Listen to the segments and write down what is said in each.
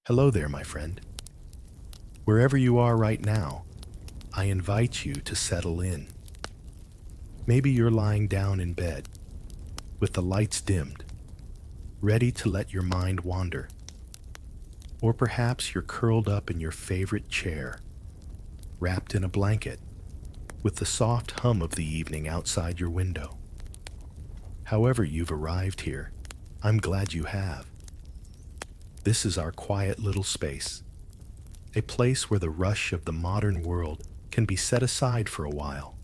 Hello there, my friend. Wherever you are right now, I invite you to settle in. Maybe you're lying down in bed, with the lights dimmed, ready to let your mind wander. Or perhaps you're curled up in your favorite chair, wrapped in a blanket, with the soft hum of the evening outside your window. However you've arrived here, I'm glad you have. This is our quiet little space, a place where the rush of the modern world can be set aside for a while,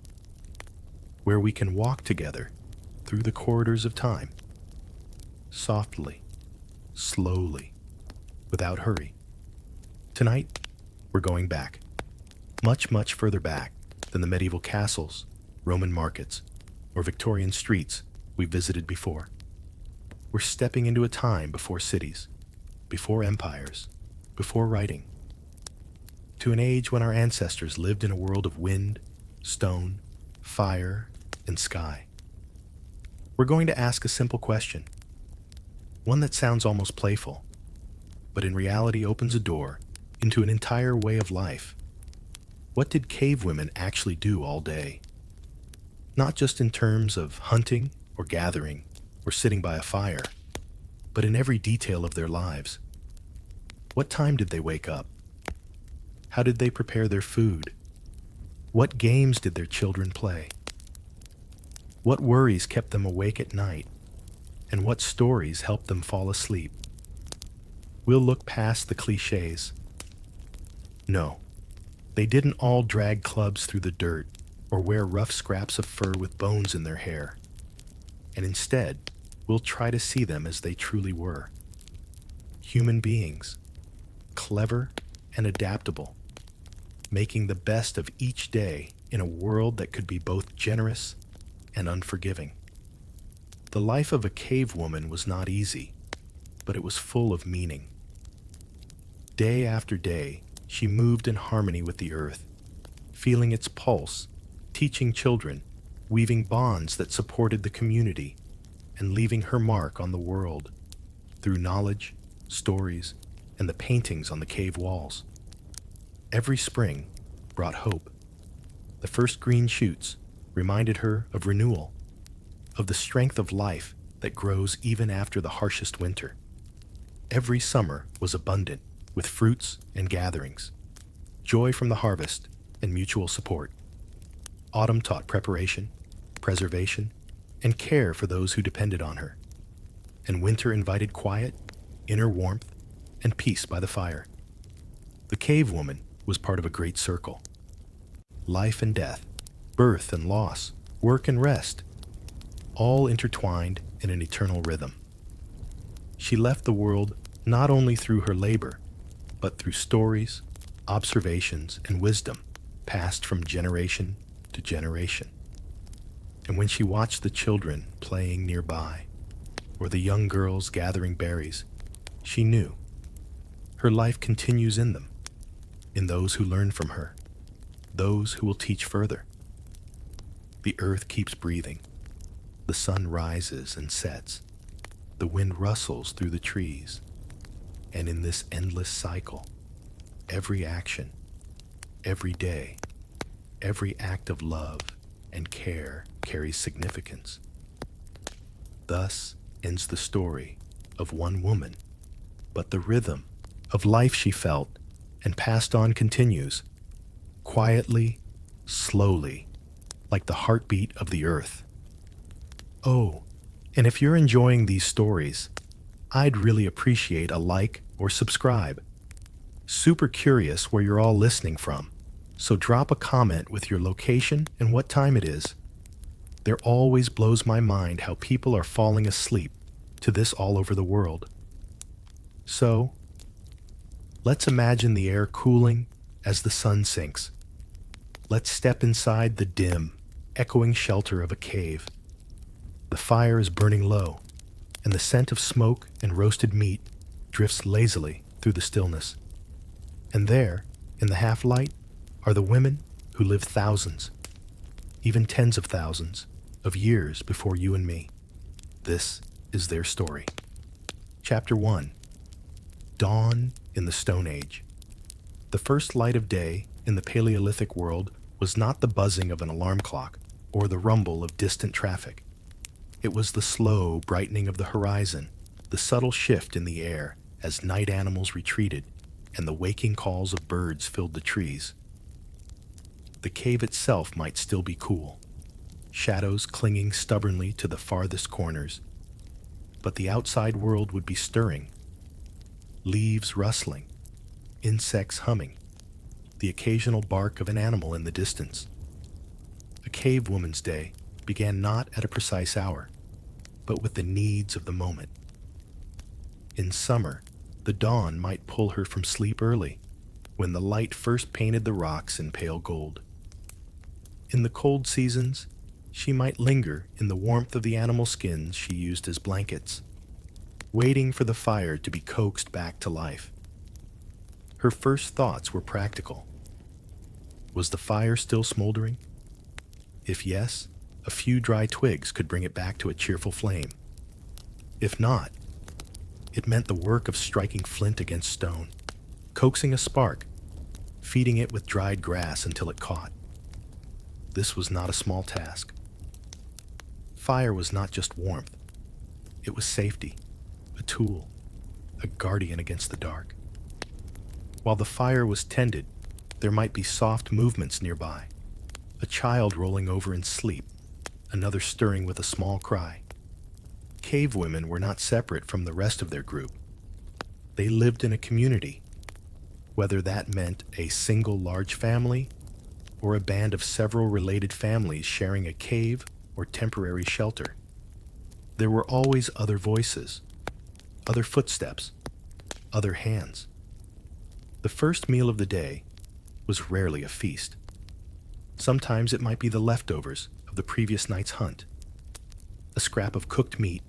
where we can walk together through the corridors of time, softly, slowly, without hurry. Tonight, we're going back, much, much further back than the medieval castles, Roman markets, or Victorian streets we visited before. We're stepping into a time before cities, before empires, before writing, to an age when our ancestors lived in a world of wind, stone, fire, and sky. We're going to ask a simple question, one that sounds almost playful, but in reality opens a door into an entire way of life. What did cave women actually do all day? Not just in terms of hunting or gathering or sitting by a fire, but in every detail of their lives. What time did they wake up? How did they prepare their food? What games did their children play? What worries kept them awake at night? And what stories helped them fall asleep? We'll look past the cliches. No, they didn't all drag clubs through the dirt or wear rough scraps of fur with bones in their hair. And instead, we'll try to see them as they truly were. Human beings, clever and adaptable, making the best of each day in a world that could be both generous and unforgiving. The life of a cave woman was not easy, but it was full of meaning. Day after day, she moved in harmony with the earth, feeling its pulse, teaching children, weaving bonds that supported the community, and leaving her mark on the world through knowledge, stories, and the paintings on the cave walls. Every spring brought hope. The first green shoots reminded her of renewal, of the strength of life that grows even after the harshest winter. Every summer was abundant with fruits and gatherings, joy from the harvest and mutual support. Autumn taught preparation, preservation, and care for those who depended on her. And winter invited quiet, inner warmth, and peace by the fire. The cave woman was part of a great circle. Life and death, birth and loss, work and rest, all intertwined in an eternal rhythm. She left the world not only through her labor, but through stories, observations, and wisdom passed from generation to generation. And when she watched the children playing nearby, or the young girls gathering berries, she knew her life continues in them, in those who learn from her, those who will teach further. The earth keeps breathing. The sun rises and sets. The wind rustles through the trees. And in this endless cycle, every action, every day, every act of love and care carries significance. Thus ends the story of one woman, but the rhythm of life she felt and passed on continues, quietly, slowly, like the heartbeat of the earth. Oh, and if you're enjoying these stories, I'd really appreciate a like or subscribe. Super curious where you're all listening from, so drop a comment with your location and what time it is. There always blows my mind how people are falling asleep to this all over the world. So, let's imagine the air cooling as the sun sinks. Let's step inside the dim, echoing shelter of a cave. The fire is burning low, and the scent of smoke and roasted meat drifts lazily through the stillness. And there, in the half-light, are the women who lived thousands, even tens of thousands, of years before you and me. This is their story. Chapter 1. Dawn in the Stone Age. The first light of day in the Paleolithic world was not the buzzing of an alarm clock or the rumble of distant traffic. It was the slow brightening of the horizon, the subtle shift in the air as night animals retreated, and the waking calls of birds filled the trees. The cave itself might still be cool, shadows clinging stubbornly to the farthest corners, but the outside world would be stirring. Leaves rustling, insects humming, the occasional bark of an animal in the distance. A cave woman's day began not at a precise hour, but with the needs of the moment. In summer, the dawn might pull her from sleep early, when the light first painted the rocks in pale gold. In the cold seasons, she might linger in the warmth of the animal skins she used as blankets, waiting for the fire to be coaxed back to life. Her first thoughts were practical. Was the fire still smoldering? If yes, a few dry twigs could bring it back to a cheerful flame. If not, it meant the work of striking flint against stone, coaxing a spark, feeding it with dried grass until it caught. This was not a small task. Fire was not just warmth. It was safety, a tool, a guardian against the dark. While the fire was tended, there might be soft movements nearby, a child rolling over in sleep, another stirring with a small cry. Cave women were not separate from the rest of their group. They lived in a community, whether that meant a single large family or a band of several related families sharing a cave or temporary shelter. There were always other voices, other footsteps, other hands. The first meal of the day was rarely a feast. Sometimes it might be the leftovers of the previous night's hunt, a scrap of cooked meat,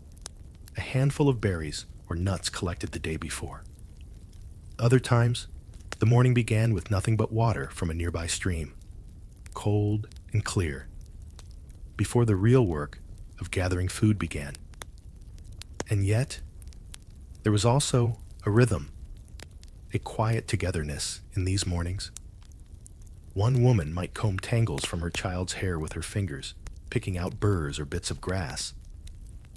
a handful of berries or nuts collected the day before. Other times, the morning began with nothing but water from a nearby stream, cold and clear, before the real work of gathering food began. And yet, there was also a rhythm, a quiet togetherness in these mornings. One woman might comb tangles from her child's hair with her fingers, picking out burrs or bits of grass.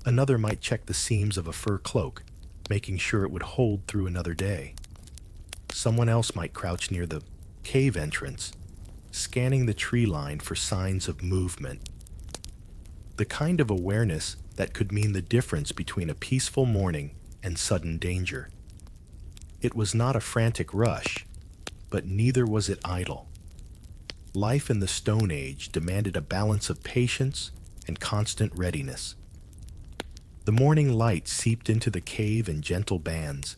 Another might check the seams of a fur cloak, making sure it would hold through another day. Someone else might crouch near the cave entrance, scanning the tree line for signs of movement. The kind of awareness that could mean the difference between a peaceful morning and sudden danger. It was not a frantic rush, but neither was it idle. Life in the Stone Age demanded a balance of patience and constant readiness. The morning light seeped into the cave in gentle bands,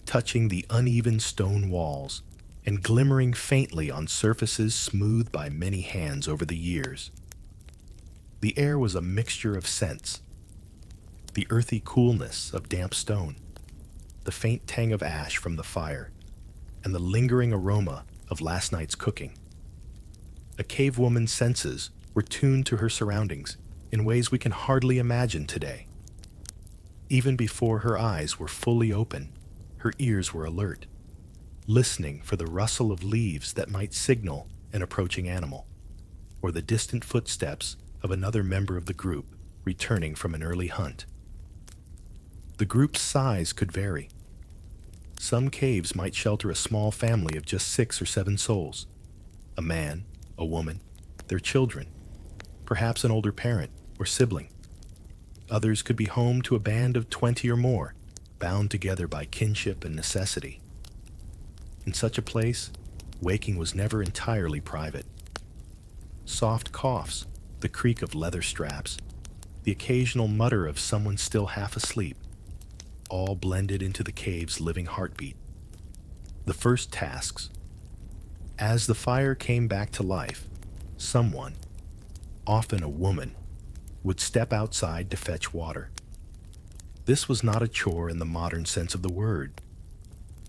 touching the uneven stone walls and glimmering faintly on surfaces smoothed by many hands over the years. The air was a mixture of scents: the earthy coolness of damp stone, the faint tang of ash from the fire, and the lingering aroma of last night's cooking. A cave woman's senses were tuned to her surroundings in ways we can hardly imagine today. Even before her eyes were fully open, her ears were alert, listening for the rustle of leaves that might signal an approaching animal, or the distant footsteps of another member of the group returning from an early hunt. The group's size could vary. Some caves might shelter a small family of just 6 or 7 souls, a man, a woman, their children, perhaps an older parent or sibling. Others could be home to a band of 20 or more, bound together by kinship and necessity. In such a place, waking was never entirely private. Soft coughs, the creak of leather straps, the occasional mutter of someone still half asleep, all blended into the cave's living heartbeat. The first tasks. As the fire came back to life, someone, often a woman, would step outside to fetch water. This was not a chore in the modern sense of the word.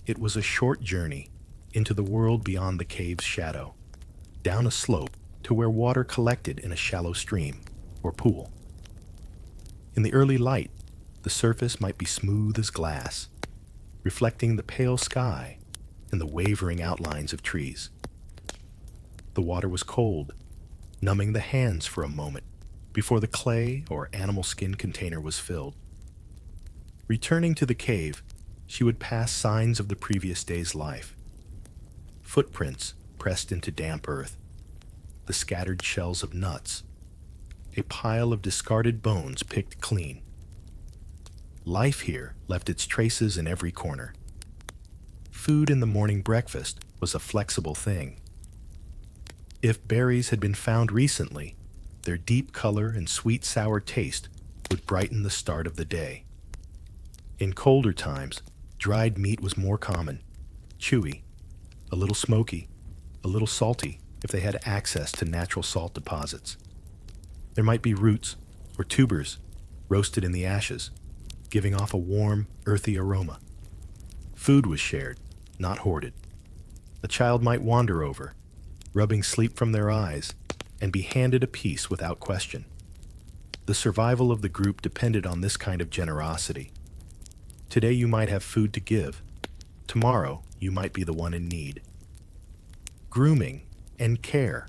It was a short journey into the world beyond the cave's shadow, down a slope to where water collected in a shallow stream or pool. In the early light, the surface might be smooth as glass, reflecting the pale sky and the wavering outlines of trees. The water was cold, numbing the hands for a moment before the clay or animal skin container was filled. Returning to the cave, she would pass signs of the previous day's life. Footprints pressed into damp earth, the scattered shells of nuts, a pile of discarded bones picked clean. Life here left its traces in every corner. Food in the morning breakfast was a flexible thing. If berries had been found recently, their deep color and sweet sour taste would brighten the start of the day. In colder times, dried meat was more common, chewy, a little smoky, a little salty if they had access to natural salt deposits. There might be roots or tubers roasted in the ashes, giving off a warm, earthy aroma. Food was shared, not hoarded. A child might wander over, rubbing sleep from their eyes, and be handed a piece without question. The survival of the group depended on this kind of generosity. Today you might have food to give. Tomorrow you might be the one in need. Grooming and care.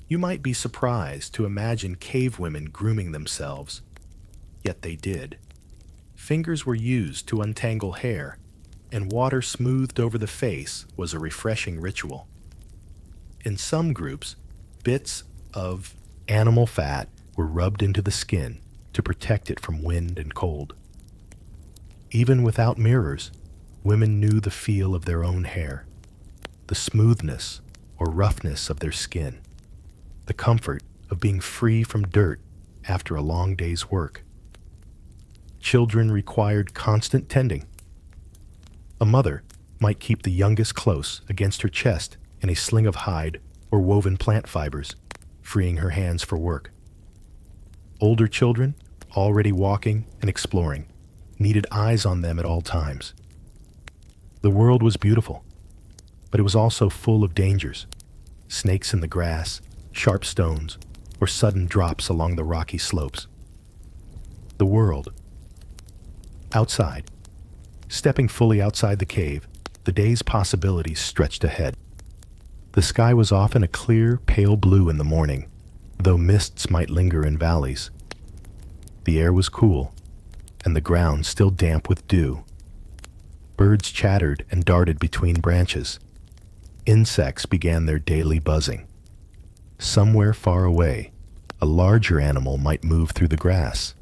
You might be surprised to imagine cave women grooming themselves, yet they did. Fingers were used to untangle hair, and water smoothed over the face was a refreshing ritual. In some groups, bits of animal fat were rubbed into the skin to protect it from wind and cold. Even without mirrors, women knew the feel of their own hair, the smoothness or roughness of their skin, the comfort of being free from dirt after a long day's work. Children required constant tending. A mother might keep the youngest close against her chest in a sling of hide or woven plant fibers, freeing her hands for work. Older children, already walking and exploring, needed eyes on them at all times. The world was beautiful, but it was also full of dangers: snakes in the grass, sharp stones, or sudden drops along the rocky slopes. The world. Outside. Stepping fully outside the cave, the day's possibilities stretched ahead. The sky was often a clear, pale blue in the morning, though mists might linger in valleys. The air was cool, and the ground still damp with dew. Birds chattered and darted between branches. Insects began their daily buzzing. Somewhere far away, a larger animal might move through the grass.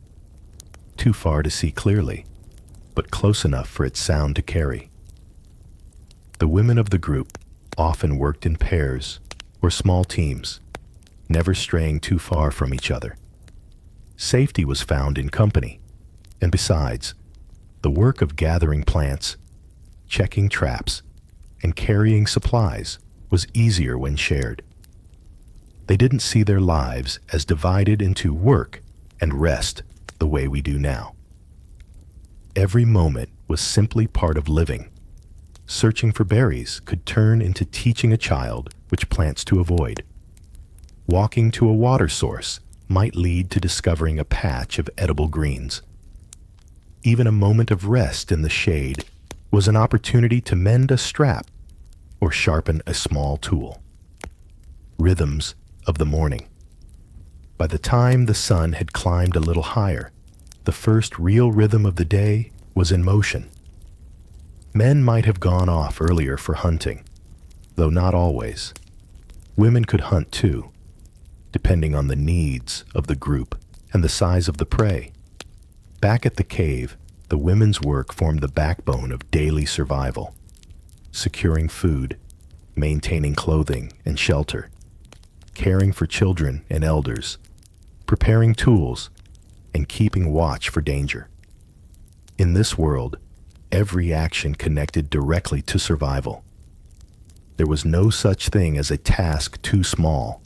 Too far to see clearly, but close enough for its sound to carry. The women of the group often worked in pairs or small teams, never straying too far from each other. Safety was found in company, and besides, the work of gathering plants, checking traps, and carrying supplies was easier when shared. They didn't see their lives as divided into work and rest the way we do now. Every moment was simply part of living. Searching for berries could turn into teaching a child which plants to avoid. Walking to a water source might lead to discovering a patch of edible greens. Even a moment of rest in the shade was an opportunity to mend a strap or sharpen a small tool. Rhythms of the morning. By the time the sun had climbed a little higher, the first real rhythm of the day was in motion. Men might have gone off earlier for hunting, though not always. Women could hunt too, depending on the needs of the group and the size of the prey. Back at the cave, the women's work formed the backbone of daily survival, securing food, maintaining clothing and shelter, caring for children and elders, preparing tools, and keeping watch for danger. In this world, every action connected directly to survival. There was no such thing as a task too small.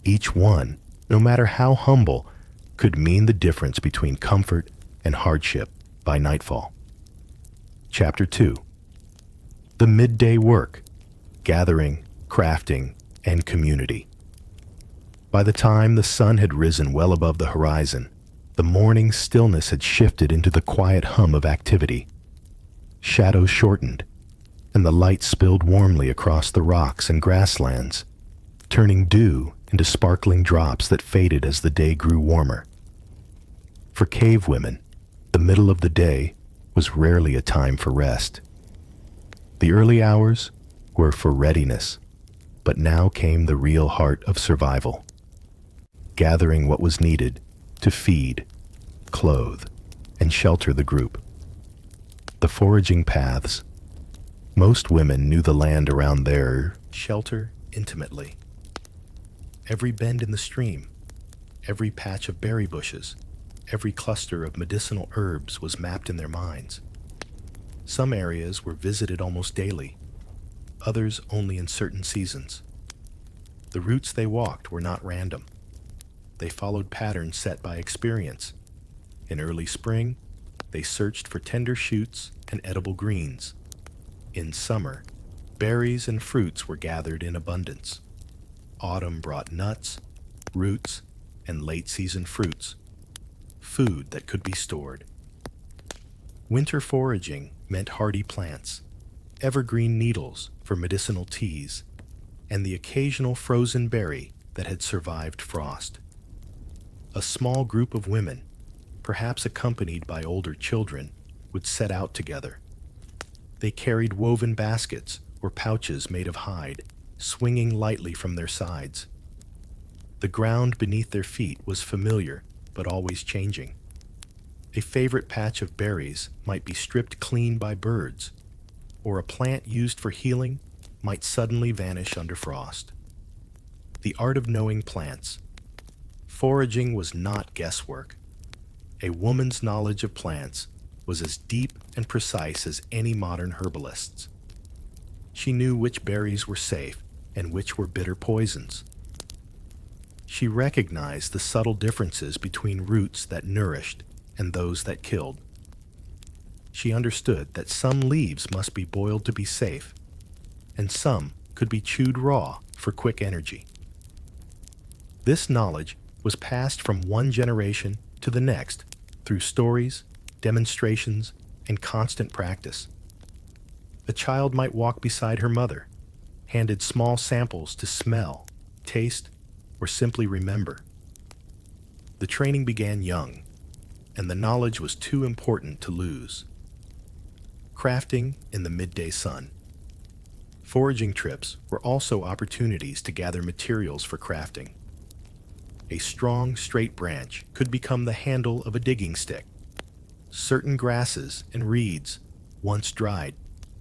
Each one, no matter how humble, could mean the difference between comfort and hardship by nightfall. Chapter 2. The midday work: gathering, crafting, and community. By the time the sun had risen well above the horizon, the morning stillness had shifted into the quiet hum of activity. Shadows shortened, and the light spilled warmly across the rocks and grasslands, turning dew into sparkling drops that faded as the day grew warmer. For cave women, the middle of the day was rarely a time for rest. The early hours were for readiness, but now came the real heart of survival, gathering what was needed to feed, clothe, and shelter the group. The foraging paths. Most women knew the land around their shelter intimately. Every bend in the stream, every patch of berry bushes, every cluster of medicinal herbs was mapped in their minds. Some areas were visited almost daily, others only in certain seasons. The routes they walked were not random. They followed patterns set by experience. In early spring, they searched for tender shoots and edible greens. In summer, berries and fruits were gathered in abundance. Autumn brought nuts, roots, and late-season fruits, food that could be stored. Winter foraging meant hardy plants, evergreen needles for medicinal teas, and the occasional frozen berry that had survived frost. A small group of women, perhaps accompanied by older children, would set out together. They carried woven baskets or pouches made of hide, swinging lightly from their sides. The ground beneath their feet was familiar, but always changing. A favorite patch of berries might be stripped clean by birds, or a plant used for healing might suddenly vanish under frost. The art of knowing plants. Foraging was not guesswork. A woman's knowledge of plants was as deep and precise as any modern herbalist's. She knew which berries were safe and which were bitter poisons. She recognized the subtle differences between roots that nourished and those that killed. She understood that some leaves must be boiled to be safe, and some could be chewed raw for quick energy. This knowledge was passed from one generation to the next through stories, demonstrations, and constant practice. A child might walk beside her mother, handed small samples to smell, taste, or simply remember. The training began young, and the knowledge was too important to lose. Crafting in the midday sun. Foraging trips were also opportunities to gather materials for crafting. A strong, straight branch could become the handle of a digging stick. Certain grasses and reeds, once dried,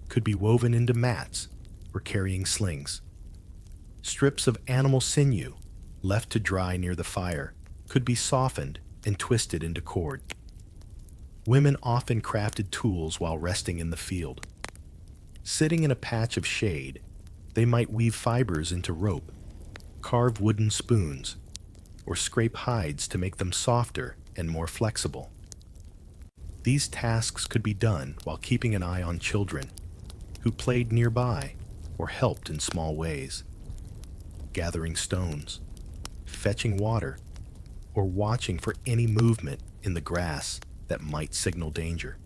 could be woven into mats or carrying slings. Strips of animal sinew, left to dry near the fire, could be softened and twisted into cord. Women often crafted tools while resting in the field. Sitting in a patch of shade, they might weave fibers into rope, carve wooden spoons, or scrape hides to make them softer and more flexible. These tasks could be done while keeping an eye on children, who played nearby or helped in small ways. Gathering stones, fetching water, or watching for any movement in the grass that might signal danger.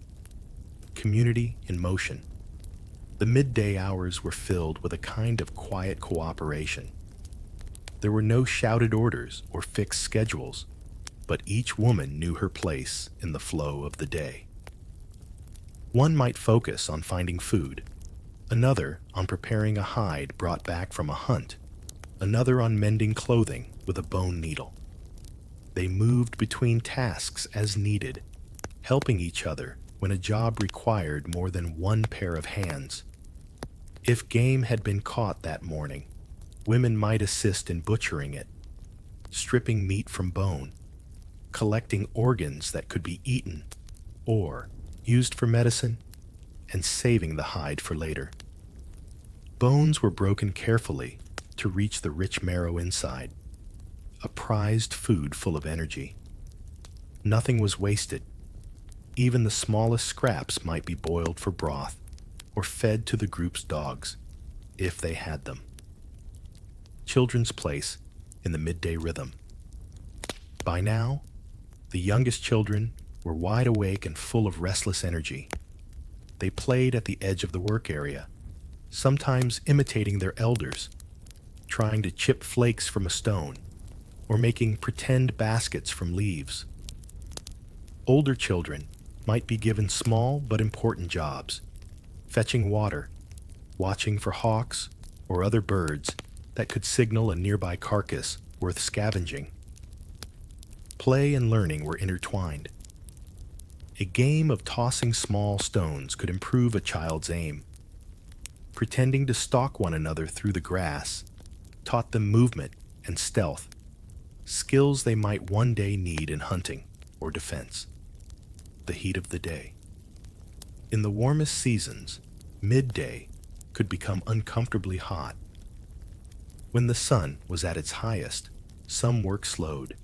Community in motion. The midday hours were filled with a kind of quiet cooperation. There were no shouted orders or fixed schedules, but each woman knew her place in the flow of the day. One might focus on finding food, another on preparing a hide brought back from a hunt, another on mending clothing with a bone needle. They moved between tasks as needed, helping each other when a job required more than one pair of hands. If game had been caught that morning, women might assist in butchering it, stripping meat from bone, collecting organs that could be eaten or used for medicine, and saving the hide for later. Bones were broken carefully to reach the rich marrow inside, a prized food full of energy. Nothing was wasted. Even the smallest scraps might be boiled for broth or fed to the group's dogs, if they had them. Children's place in the midday rhythm. By now, the youngest children were wide awake and full of restless energy. they played at the edge of the work area, sometimes imitating their elders, trying to chip flakes from a stone, or making pretend baskets from leaves. Older children might be given small but important jobs, fetching water, watching for hawks or other birds that could signal a nearby carcass worth scavenging. Play and learning were intertwined. A game of tossing small stones could improve a child's aim. Pretending to stalk one another through the grass taught them movement and stealth, skills they might one day need in hunting or defense. The heat of the day. In the warmest seasons, midday could become uncomfortably hot. When the sun was at its highest, some work slowed.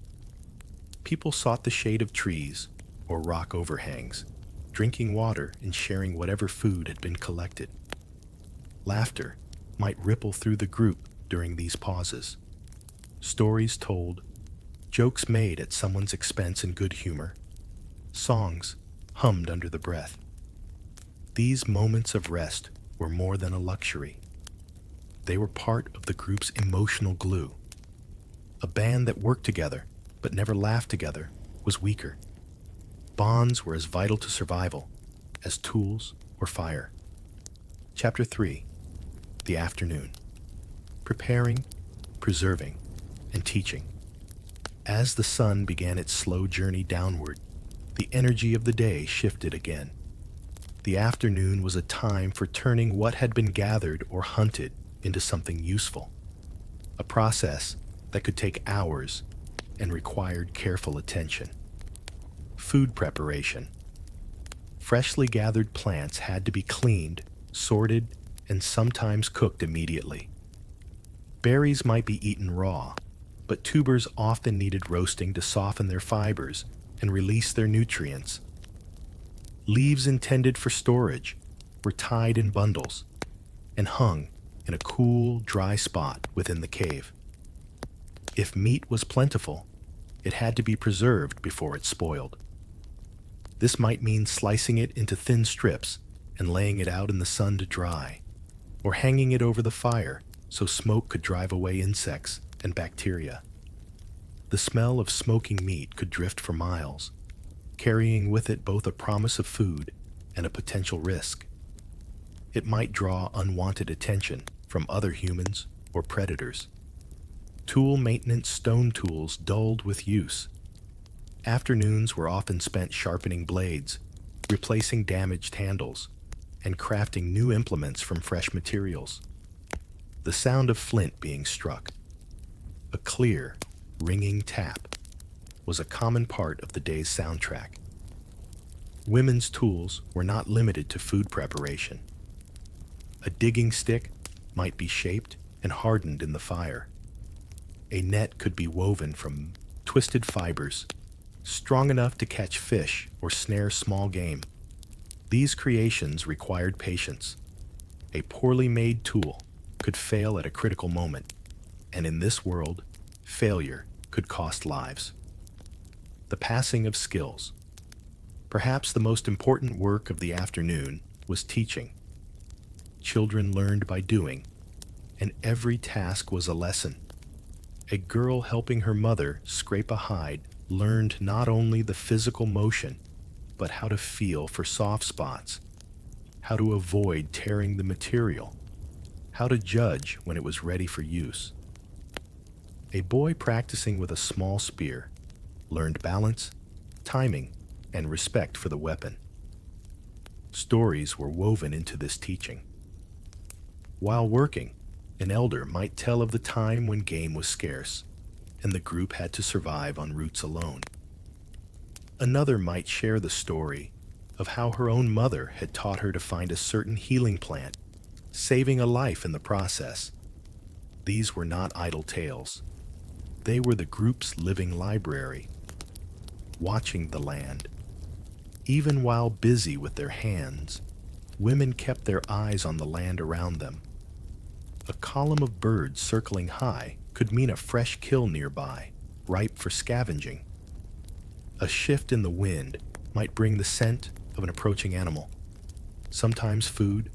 People sought the shade of trees or rock overhangs, drinking water and sharing whatever food had been collected. Laughter might ripple through the group during these pauses. Stories told, jokes made at someone's expense in good humor, songs hummed under the breath. These moments of rest were more than a luxury. They were part of the group's emotional glue. A band that worked together but never laughed together was weaker. Bonds were as vital to survival as tools or fire. Chapter 3. The Afternoon. Preparing, preserving, and teaching. As the sun began its slow journey downward, the energy of the day shifted again. The afternoon was a time for turning what had been gathered or hunted into something useful, a process that could take hours and required careful attention. Food preparation. Freshly gathered plants had to be cleaned, sorted, and sometimes cooked immediately. Berries might be eaten raw, but tubers often needed roasting to soften their fibers and release their nutrients. Leaves intended for storage were tied in bundles and hung in a cool, dry spot within the cave. If meat was plentiful, it had to be preserved before it spoiled. This might mean slicing it into thin strips and laying it out in the sun to dry, or hanging it over the fire so smoke could drive away insects and bacteria. The smell of smoking meat could drift for miles, carrying with it both a promise of food and a potential risk. It might draw unwanted attention from other humans or predators. Tool maintenance stone tools dulled with use. Afternoons were often spent sharpening blades, replacing damaged handles, and crafting new implements from fresh materials. The sound of flint being struck, a clear, ringing tap, was a common part of the day's soundtrack. Women's tools were not limited to food preparation. A digging stick might be shaped and hardened in the fire. A net could be woven from twisted fibers, strong enough to catch fish or snare small game. These creations required patience. A poorly made tool could fail at a critical moment, and in this world, failure could cost lives. The passing of skills. Perhaps the most important work of the afternoon was teaching. Children learned by doing, and every task was a lesson. A girl helping her mother scrape a hide learned not only the physical motion, but how to feel for soft spots, how to avoid tearing the material, how to judge when it was ready for use. A boy practicing with a small spear learned balance, timing, and respect for the weapon. Stories were woven into this teaching. While working, an elder might tell of the time when game was scarce, and the group had to survive on roots alone. Another might share the story of how her own mother had taught her to find a certain healing plant, saving a life in the process. These were not idle tales. They were the group's living library, watching the land. Even while busy with their hands, women kept their eyes on the land around them. A column of birds circling high could mean a fresh kill nearby, ripe for scavenging. A shift in the wind might bring the scent of an approaching animal. sometimes food,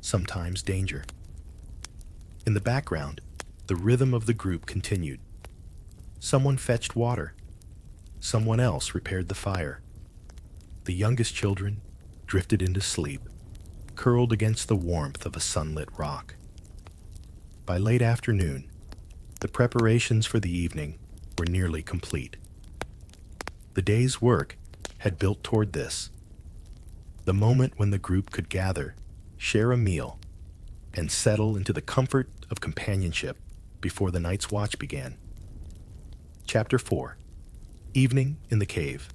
sometimes danger. In the background, the rhythm of the group continued. Someone fetched water. Someone else repaired the fire. The youngest children drifted into sleep, curled against the warmth of a sunlit rock. By late afternoon, the preparations for the evening were nearly complete. The day's work had built toward this, the moment when the group could gather, share a meal, and settle into the comfort of companionship before the night's watch began. Chapter 4. Evening in the Cave.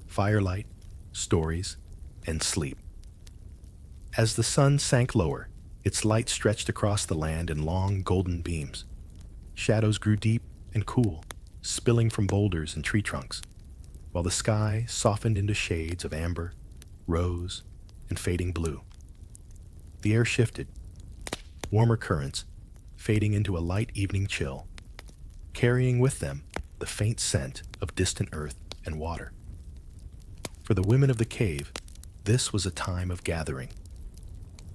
Firelight, Stories, and Sleep. As the sun sank lower, its light stretched across the land in long golden beams. Shadows grew deep and cool, spilling from boulders and tree trunks, while the sky softened into shades of amber, rose, and fading blue. The air shifted, warmer currents fading into a light evening chill, carrying with them the faint scent of distant earth and water. For the women of the cave, this was a time of gathering.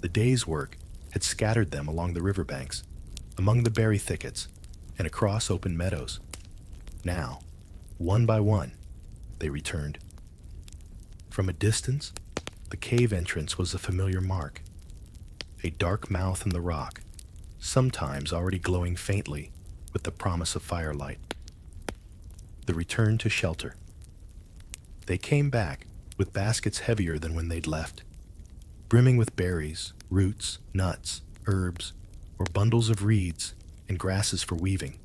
The day's work had scattered them along the riverbanks, among the berry thickets, and across open meadows. Now, one by one, they returned. From a distance, the cave entrance was a familiar mark, a dark mouth in the rock, sometimes already glowing faintly with the promise of firelight. The return to shelter. They came back with baskets heavier than when they'd left, brimming with berries, roots, nuts, herbs, or bundles of reeds and grasses for weaving.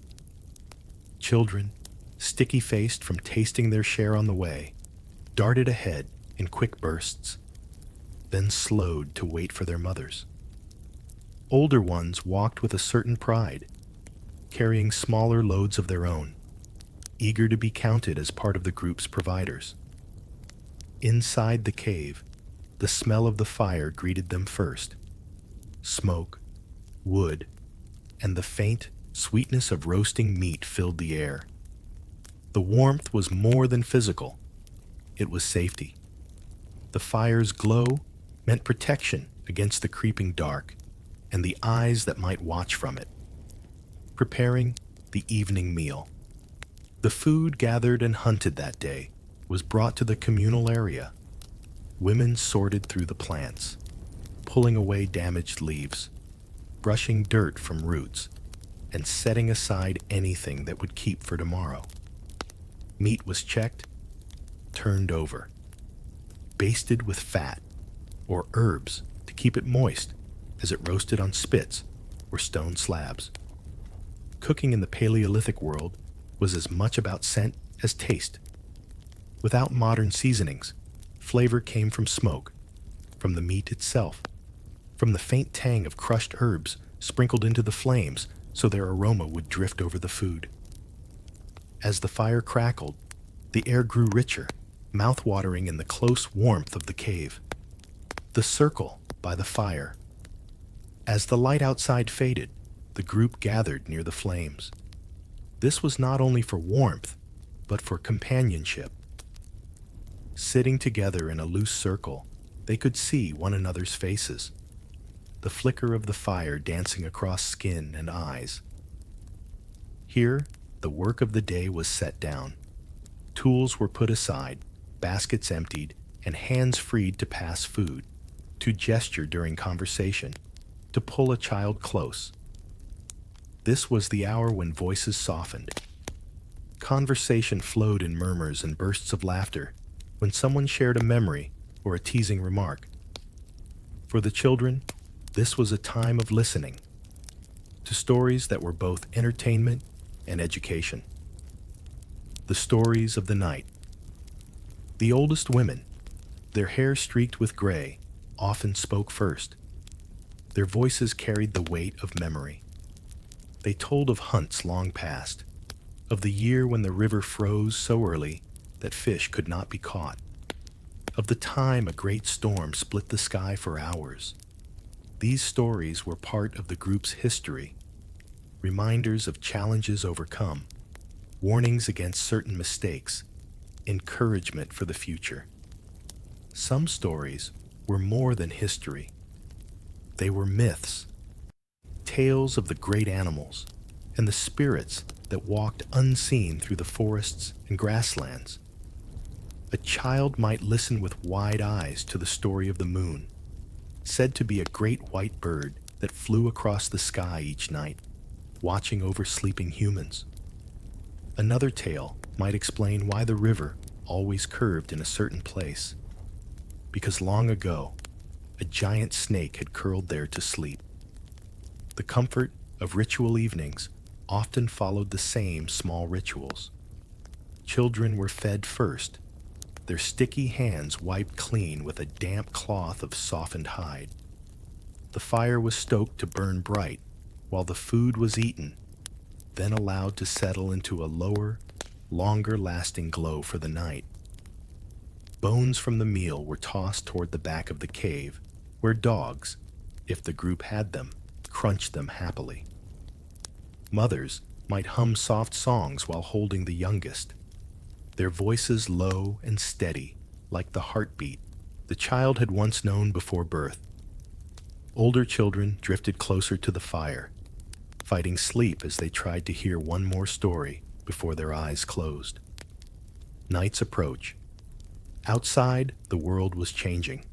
Children, sticky-faced from tasting their share on the way, darted ahead in quick bursts, then slowed to wait for their mothers. Older ones walked with a certain pride, carrying smaller loads of their own, eager to be counted as part of the group's providers. Inside the cave, the smell of the fire greeted them first. Smoke, wood, and the faint sweetness of roasting meat filled the air. The warmth was more than physical. It was safety. The fire's glow meant protection against the creeping dark and the eyes that might watch from it. Preparing the evening meal. The food gathered and hunted that day was brought to the communal area. Women sorted through the plants, pulling away damaged leaves, brushing dirt from roots, and setting aside anything that would keep for tomorrow. Meat was checked, turned over, basted with fat or herbs to keep it moist as it roasted on spits or stone slabs. Cooking in the Paleolithic world was as much about scent as taste. Without modern seasonings, flavor came from smoke, from the meat itself, from the faint tang of crushed herbs sprinkled into the flames so their aroma would drift over the food. As the fire crackled, the air grew richer, mouth-watering in the close warmth of the cave. The circle by the fire. As the light outside faded, the group gathered near the flames. This was not only for warmth, but for companionship. Sitting together in a loose circle, they could see one another's faces, the flicker of the fire dancing across skin and eyes. Here, the work of the day was set down. Tools were put aside, baskets emptied, and hands freed to pass food, to gesture during conversation, to pull a child close. This was the hour when voices softened. Conversation flowed in murmurs and bursts of laughter when someone shared a memory or a teasing remark. For the children, this was a time of listening to stories that were both entertainment and education. The stories of the night. The oldest women, their hair streaked with gray, often spoke first. Their voices carried the weight of memory. They told of hunts long past, of the year when the river froze so early that fish could not be caught, of the time a great storm split the sky for hours. These stories were part of the group's history, reminders of challenges overcome, warnings against certain mistakes, encouragement for the future. Some stories were more than history. They were myths, tales of the great animals and the spirits that walked unseen through the forests and grasslands. A child might listen with wide eyes to the story of the moon, said to be a great white bird that flew across the sky each night, watching over sleeping humans. Another tale might explain why the river always curved in a certain place, because long ago, a giant snake had curled there to sleep. The comfort of ritual evenings often followed the same small rituals. Children were fed first, their sticky hands wiped clean with a damp cloth of softened hide. The fire was stoked to burn bright, while the food was eaten, then allowed to settle into a lower, longer-lasting glow for the night. Bones from the meal were tossed toward the back of the cave, where dogs, if the group had them, crunched them happily. Mothers might hum soft songs while holding the youngest, their voices low and steady, like the heartbeat the child had once known before birth. Older children drifted closer to the fire, fighting sleep as they tried to hear one more story before their eyes closed. Night's approach. Outside, the world was changing.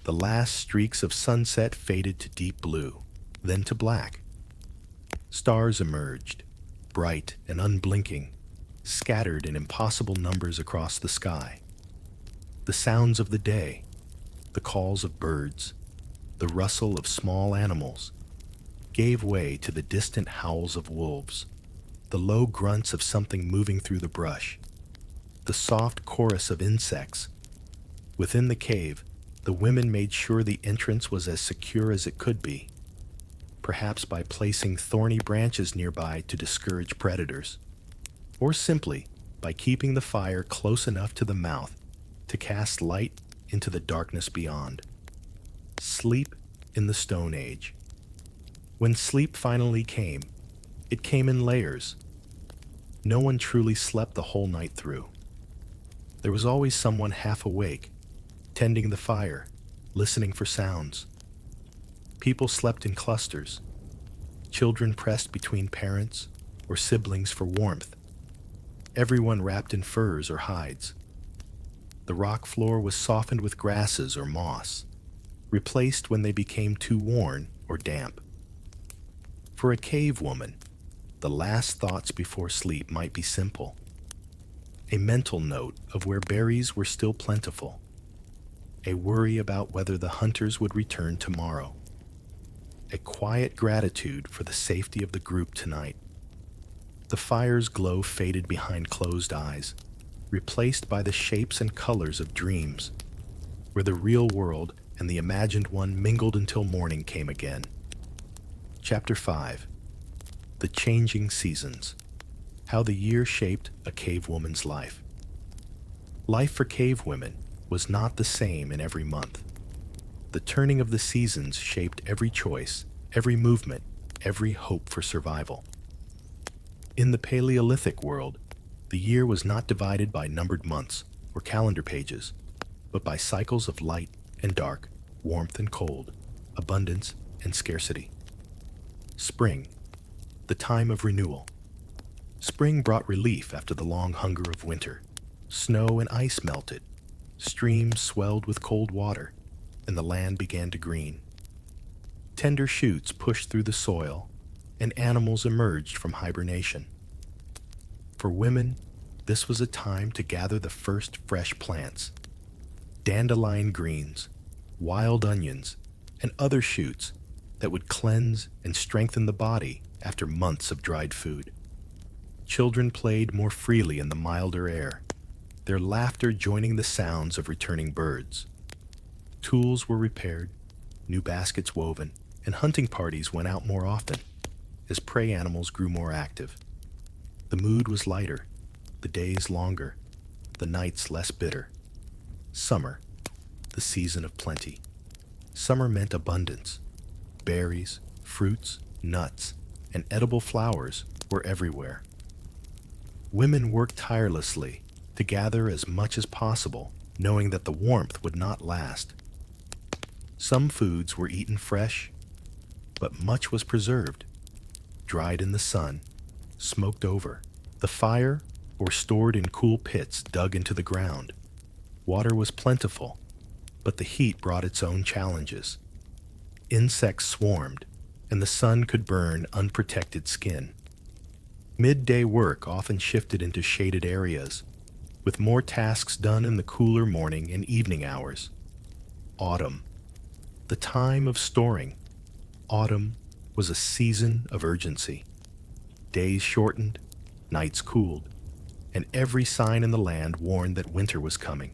The last streaks of sunset faded to deep blue, then to black. Stars emerged, bright and unblinking, scattered in impossible numbers across the sky. The sounds of the day, the calls of birds, the rustle of small animals, gave way to the distant howls of wolves, the low grunts of something moving through the brush, the soft chorus of insects. Within the cave, the women made sure the entrance was as secure as it could be, perhaps by placing thorny branches nearby to discourage predators, or simply by keeping the fire close enough to the mouth to cast light into the darkness beyond. Sleep in the Stone Age. When sleep finally came, it came in layers. No one truly slept the whole night through. There was always someone half awake, tending the fire, listening for sounds. People slept in clusters. Children pressed between parents or siblings for warmth. Everyone wrapped in furs or hides. The rock floor was softened with grasses or moss, replaced when they became too worn or damp. For a cave woman, the last thoughts before sleep might be simple. A mental note of where berries were still plentiful. A worry about whether the hunters would return tomorrow. A quiet gratitude for the safety of the group tonight. The fire's glow faded behind closed eyes, replaced by the shapes and colors of dreams, where the real world and the imagined one mingled until morning came again. Chapter 5. The Changing Seasons. How the year shaped a cave woman's life. Life for cave women was not the same in every month. The turning of the seasons shaped every choice, every movement, every hope for survival. In the Paleolithic world, the year was not divided by numbered months or calendar pages, but by cycles of light and dark, warmth and cold, abundance and scarcity. Spring, the time of renewal. Spring brought relief after the long hunger of winter. Snow and ice melted, streams swelled with cold water, and the land began to green. Tender shoots pushed through the soil, and animals emerged from hibernation. For women, this was a time to gather the first fresh plants, dandelion greens, wild onions, and other shoots that would cleanse and strengthen the body after months of dried food. Children played more freely in the milder air, their laughter joining the sounds of returning birds. Tools were repaired, new baskets woven, and hunting parties went out more often as prey animals grew more active. The mood was lighter, the days longer, the nights less bitter. Summer, the season of plenty. Summer meant abundance. Berries, fruits, nuts, and edible flowers were everywhere. Women worked tirelessly to gather as much as possible, knowing that the warmth would not last. Some foods were eaten fresh, but much was preserved, dried in the sun, smoked over the fire, or stored in cool pits dug into the ground. Water was plentiful, but the heat brought its own challenges. Insects swarmed, and the sun could burn unprotected skin. Midday work often shifted into shaded areas, with more tasks done in the cooler morning and evening hours. Autumn, the time of storing. Autumn was a season of urgency. Days shortened, nights cooled, and every sign in the land warned that winter was coming.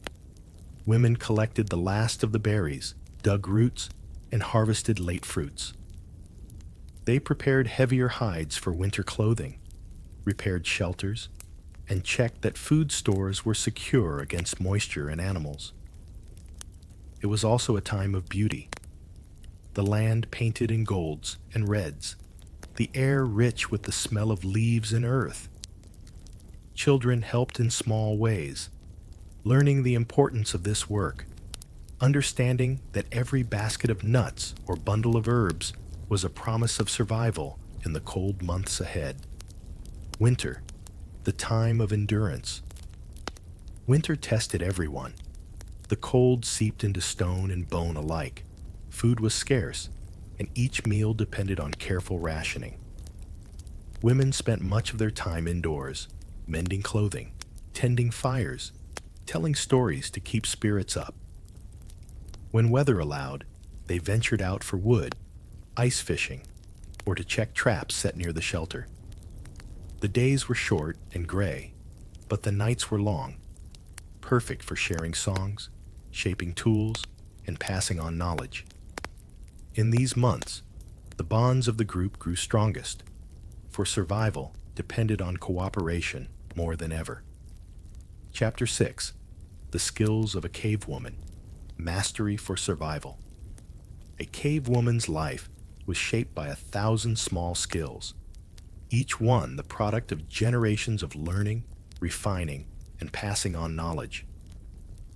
Women collected the last of the berries, dug roots, and harvested late fruits. They prepared heavier hides for winter clothing, repaired shelters, and checked that food stores were secure against moisture and animals. It was also a time of beauty. The land painted in golds and reds, the air rich with the smell of leaves and earth. Children helped in small ways, learning the importance of this work, understanding that every basket of nuts or bundle of herbs was a promise of survival in the cold months ahead. Winter, the time of endurance. Winter tested everyone. The cold seeped into stone and bone alike. Food was scarce, and each meal depended on careful rationing. Women spent much of their time indoors, mending clothing, tending fires, telling stories to keep spirits up. When weather allowed, they ventured out for wood, ice fishing, or to check traps set near the shelter. The days were short and gray, but the nights were long, perfect for sharing songs, shaping tools, and passing on knowledge. In these months, the bonds of the group grew strongest, for survival depended on cooperation more than ever. Chapter 6: The Skills of a Cave Woman. Mastery for Survival. A cave woman's life was shaped by 1,000 small skills, each one the product of generations of learning, refining, and passing on knowledge.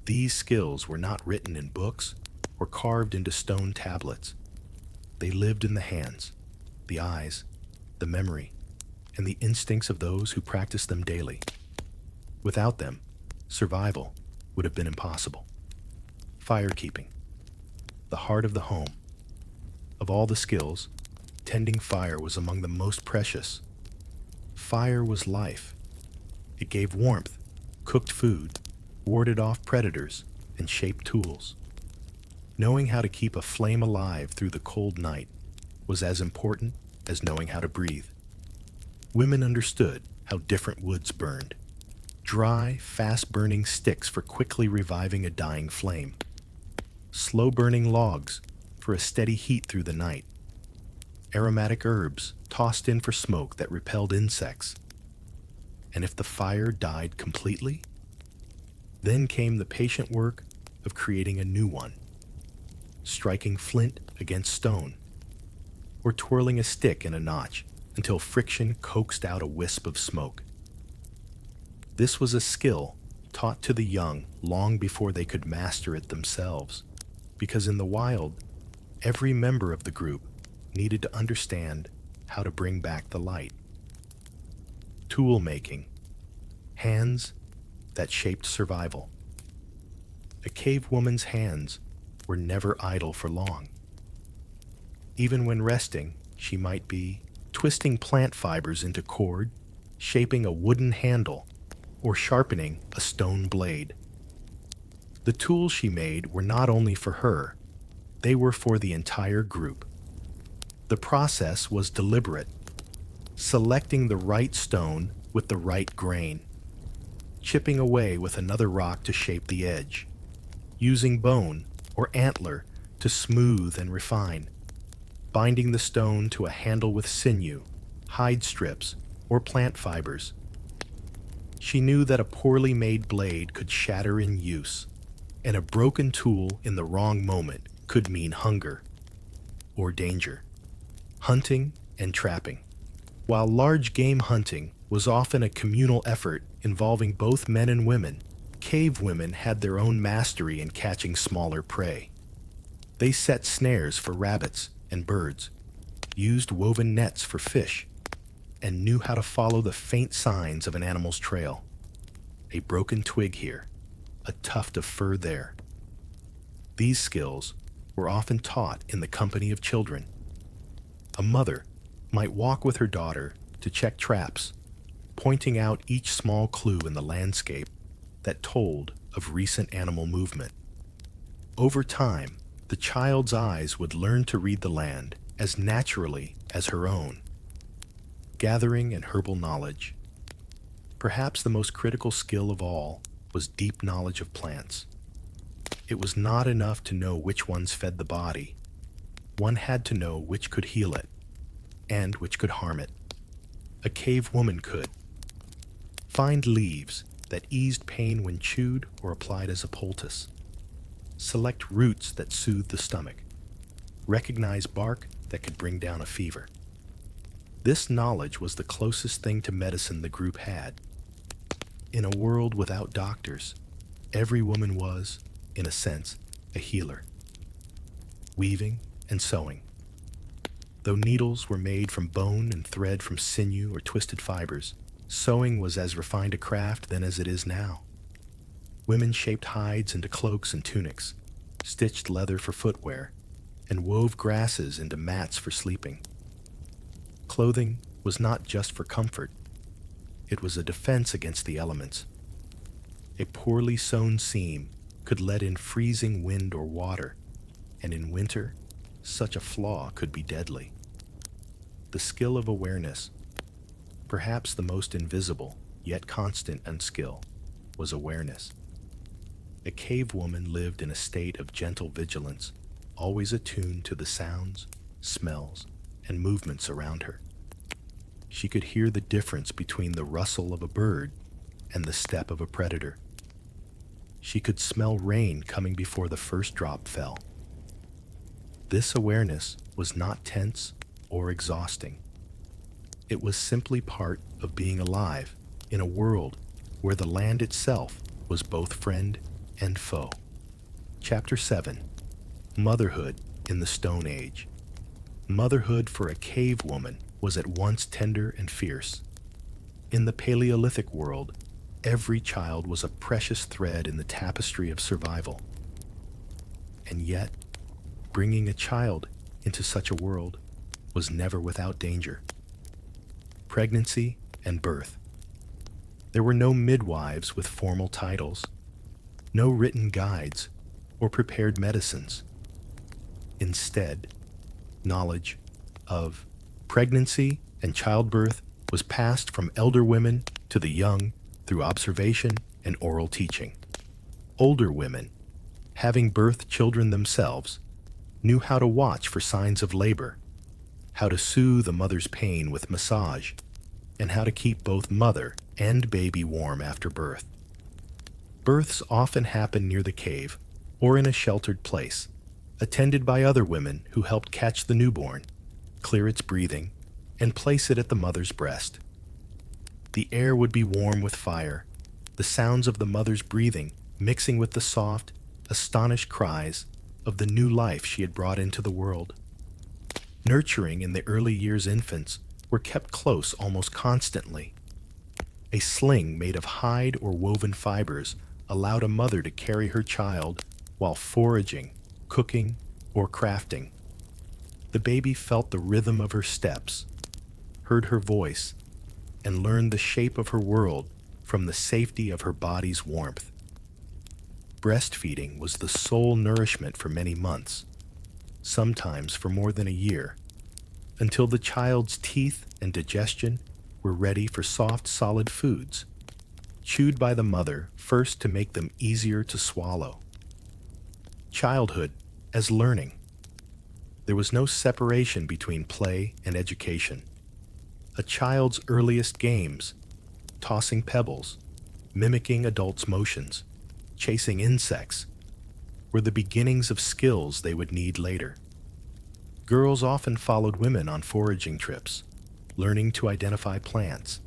These skills were not written in books or carved into stone tablets. They lived in the hands, the eyes, the memory, and the instincts of those who practiced them daily. Without them, survival would have been impossible. Firekeeping, the heart of the home. Of all the skills, tending fire was among the most precious. Fire was life. It gave warmth, cooked food, warded off predators, and shaped tools. Knowing how to keep a flame alive through the cold night was as important as knowing how to breathe. Women understood how different woods burned. Dry, fast-burning sticks for quickly reviving a dying flame. Slow-burning logs for a steady heat through the night. Aromatic herbs tossed in for smoke that repelled insects. And if the fire died completely, then came the patient work of creating a new one. Striking flint against stone, or twirling a stick in a notch until friction coaxed out a wisp of smoke. This was a skill taught to the young long before they could master it themselves, because in the wild, every member of the group needed to understand how to bring back the light. Tool making, hands that shaped survival. A cave woman's hands were never idle for long. Even when resting, she might be twisting plant fibers into cord, shaping a wooden handle, or sharpening a stone blade. The tools she made were not only for her, they were for the entire group. The process was deliberate, selecting the right stone with the right grain, chipping away with another rock to shape the edge, using bone or antler to smooth and refine, binding the stone to a handle with sinew, hide strips, or plant fibers. She knew that a poorly made blade could shatter in use, and a broken tool in the wrong moment could mean hunger or danger. Hunting and trapping. While large game hunting was often a communal effort involving both men and women, cave women had their own mastery in catching smaller prey. They set snares for rabbits and birds, used woven nets for fish, and knew how to follow the faint signs of an animal's trail. A broken twig here, a tuft of fur there. These skills were often taught in the company of children. A mother might walk with her daughter to check traps, pointing out each small clue in the landscape that told of recent animal movement. Over time, the child's eyes would learn to read the land as naturally as her own, gathering and herbal knowledge. Perhaps the most critical skill of all was deep knowledge of plants. It was not enough to know which ones fed the body. One had to know which could heal it and which could harm it. A cave woman could find leaves that eased pain when chewed or applied as a poultice, select roots that soothed the stomach, recognize bark that could bring down a fever. This knowledge was the closest thing to medicine the group had. In a world without doctors, every woman was, in a sense, a healer. Weaving and sewing. Though needles were made from bone and thread from sinew or twisted fibers, sewing was as refined a craft then as it is now. Women shaped hides into cloaks and tunics, stitched leather for footwear, and wove grasses into mats for sleeping. Clothing was not just for comfort. It was a defense against the elements. A poorly sewn seam could let in freezing wind or water, and in winter, such a flaw could be deadly. The skill of awareness, perhaps the most invisible yet constant skill, was awareness. A cave woman lived in a state of gentle vigilance, always attuned to the sounds, smells, and movements around her. She could hear the difference between the rustle of a bird and the step of a predator. She could smell rain coming before the first drop fell. This awareness was not tense or exhausting. It was simply part of being alive in a world where the land itself was both friend and foe. Chapter 7. Motherhood in the Stone Age. Motherhood for a cave woman was at once tender and fierce. In the Paleolithic world, every child was a precious thread in the tapestry of survival. And yet, bringing a child into such a world was never without danger. Pregnancy and birth. There were no midwives with formal titles, no written guides or prepared medicines. Instead, knowledge of pregnancy and childbirth was passed from elder women to the young through observation and oral teaching. Older women, having birthed children themselves, knew how to watch for signs of labor, how to soothe a mother's pain with massage, and how to keep both mother and baby warm after birth. Births often happened near the cave or in a sheltered place, attended by other women who helped catch the newborn, clear its breathing, and place it at the mother's breast. The air would be warm with fire, the sounds of the mother's breathing mixing with the soft, astonished cries of the new life she had brought into the world. Nurturing in the early years infants were kept close almost constantly. A sling made of hide or woven fibers allowed a mother to carry her child while foraging, cooking, or crafting. The baby felt the rhythm of her steps, heard her voice, and learned the shape of her world from the safety of her body's warmth. Breastfeeding was the sole nourishment for many months, sometimes for more than a year, until the child's teeth and digestion were ready for soft, solid foods, chewed by the mother first to make them easier to swallow. Childhood as learning. There was no separation between play and education. A child's earliest games, tossing pebbles, mimicking adults' motions, chasing insects, were the beginnings of skills they would need later. Girls often followed women on foraging trips, learning to identify plants.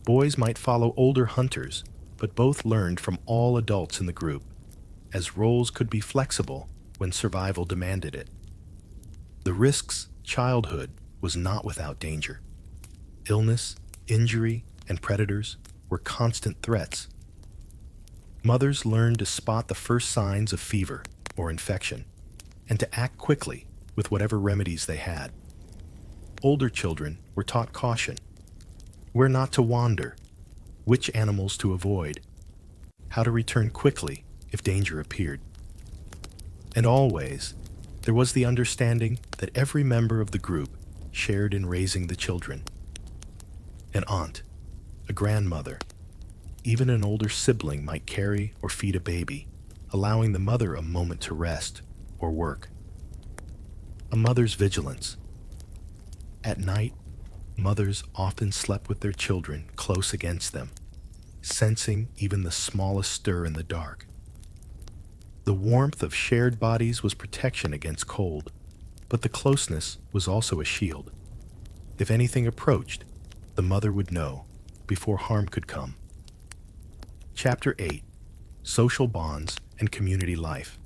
Boys might follow older hunters, but both learned from all adults in the group, as roles could be flexible when survival demanded it. The risk's childhood was not without danger. Illness, injury, and predators were constant threats. Mothers learned to spot the first signs of fever or infection and to act quickly with whatever remedies they had. Older children were taught caution, where not to wander, which animals to avoid, how to return quickly if danger appeared. And always, there was the understanding that every member of the group shared in raising the children. An aunt, a grandmother, even an older sibling might carry or feed a baby, allowing the mother a moment to rest or work. A mother's vigilance. At night, mothers often slept with their children close against them, sensing even the smallest stir in the dark. The warmth of shared bodies was protection against cold, but the closeness was also a shield. If anything approached, the mother would know before harm could come. Chapter 8: Social Bonds and Community Life.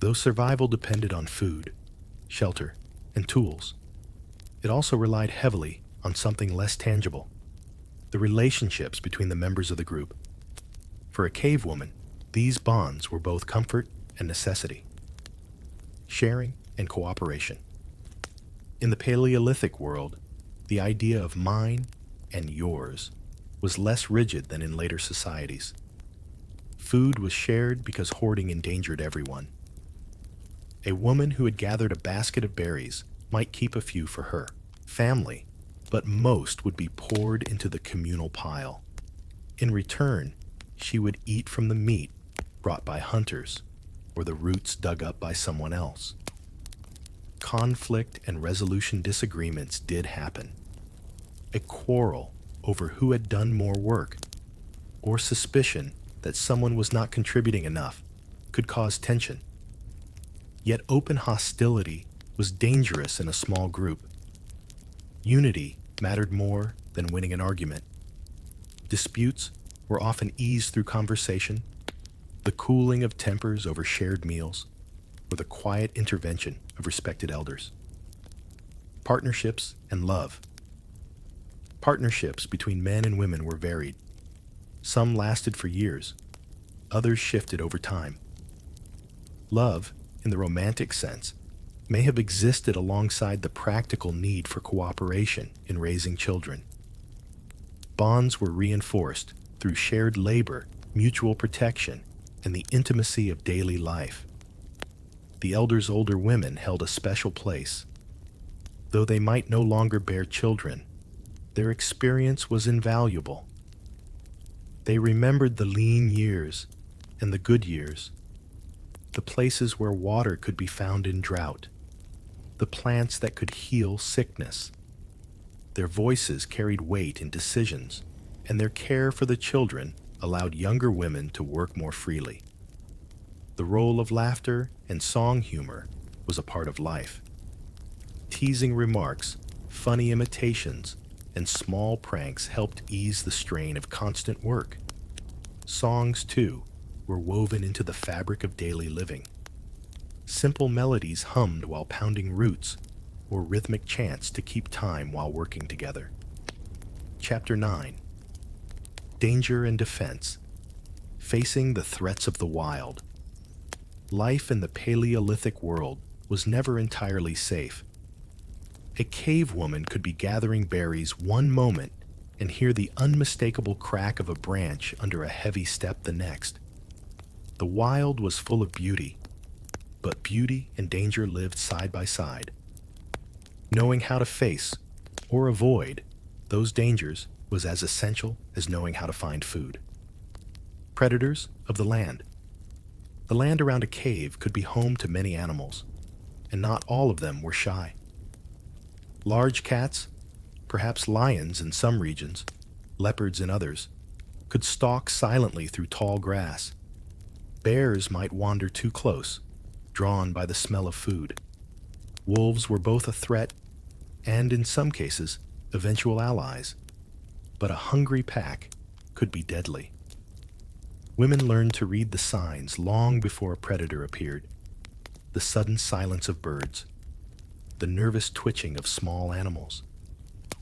Though survival depended on food, shelter, and tools, it also relied heavily on something less tangible: the relationships between the members of the group. For a cave woman, these bonds were both comfort and necessity, sharing and cooperation. In the Paleolithic world, the idea of mine and yours was less rigid than in later societies. Food was shared because hoarding endangered everyone. A woman who had gathered a basket of berries might keep a few for her family, but most would be poured into the communal pile. In return, she would eat from the meat brought by hunters or the roots dug up by someone else. Conflict and resolution disagreements did happen. A quarrel over who had done more work, or suspicion that someone was not contributing enough, could cause tension. Yet open hostility was dangerous in a small group. Unity mattered more than winning an argument. Disputes were often eased through conversation, the cooling of tempers over shared meals, or the quiet intervention of respected elders. Partnerships and love. Partnerships between men and women were varied. Some lasted for years, others shifted over time. Love, in the romantic sense, may have existed alongside the practical need for cooperation in raising children. Bonds were reinforced through shared labor, mutual protection, and the intimacy of daily life. The elders' older women held a special place. Though they might no longer bear children, their experience was invaluable. They remembered the lean years and the good years, the places where water could be found in drought, the plants that could heal sickness. Their voices carried weight in decisions, and their care for the children allowed younger women to work more freely. The role of laughter and song humor was a part of life. Teasing remarks, funny imitations, and small pranks helped ease the strain of constant work. Songs, too, were woven into the fabric of daily living. Simple melodies hummed while pounding roots, or rhythmic chants to keep time while working together. Chapter 9: Danger and Defense. Facing the threats of the wild. Life in the Paleolithic world was never entirely safe. A cave woman could be gathering berries one moment and hear the unmistakable crack of a branch under a heavy step the next. The wild was full of beauty, but beauty and danger lived side by side. Knowing how to face or avoid those dangers was as essential as knowing how to find food. Predators of the land. The land around a cave could be home to many animals, and not all of them were shy. Large cats, perhaps lions in some regions, leopards in others, could stalk silently through tall grass. Bears might wander too close, drawn by the smell of food. Wolves were both a threat and, in some cases, eventual allies. But a hungry pack could be deadly. Women learned to read the signs long before a predator appeared. the sudden silence of birds, the nervous twitching of small animals,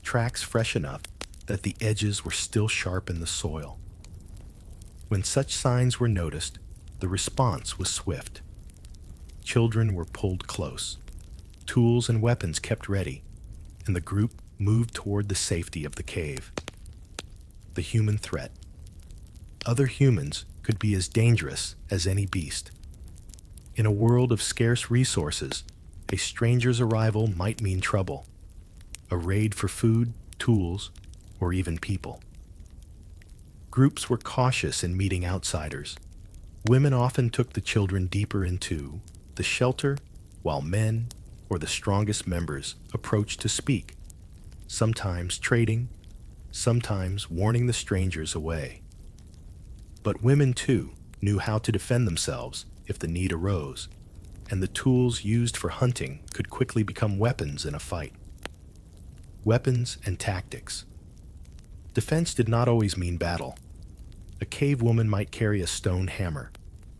tracks fresh enough that the edges were still sharp in the soil. When such signs were noticed, the response was swift. Children were pulled close, tools and weapons kept ready, and the group moved toward the safety of the cave. The human threat. Other humans could be as dangerous as any beast. In a world of scarce resources, a stranger's arrival might mean trouble, a raid for food, tools, or even people. Groups were cautious in meeting outsiders. Women often took the children deeper into the shelter, while men, or the strongest members, approached to speak, sometimes trading, sometimes warning the strangers away. But women, too, knew how to defend themselves if the need arose, and the tools used for hunting could quickly become weapons in a fight. Weapons and tactics. Defense did not always mean battle. A cave woman might carry a stone hammer,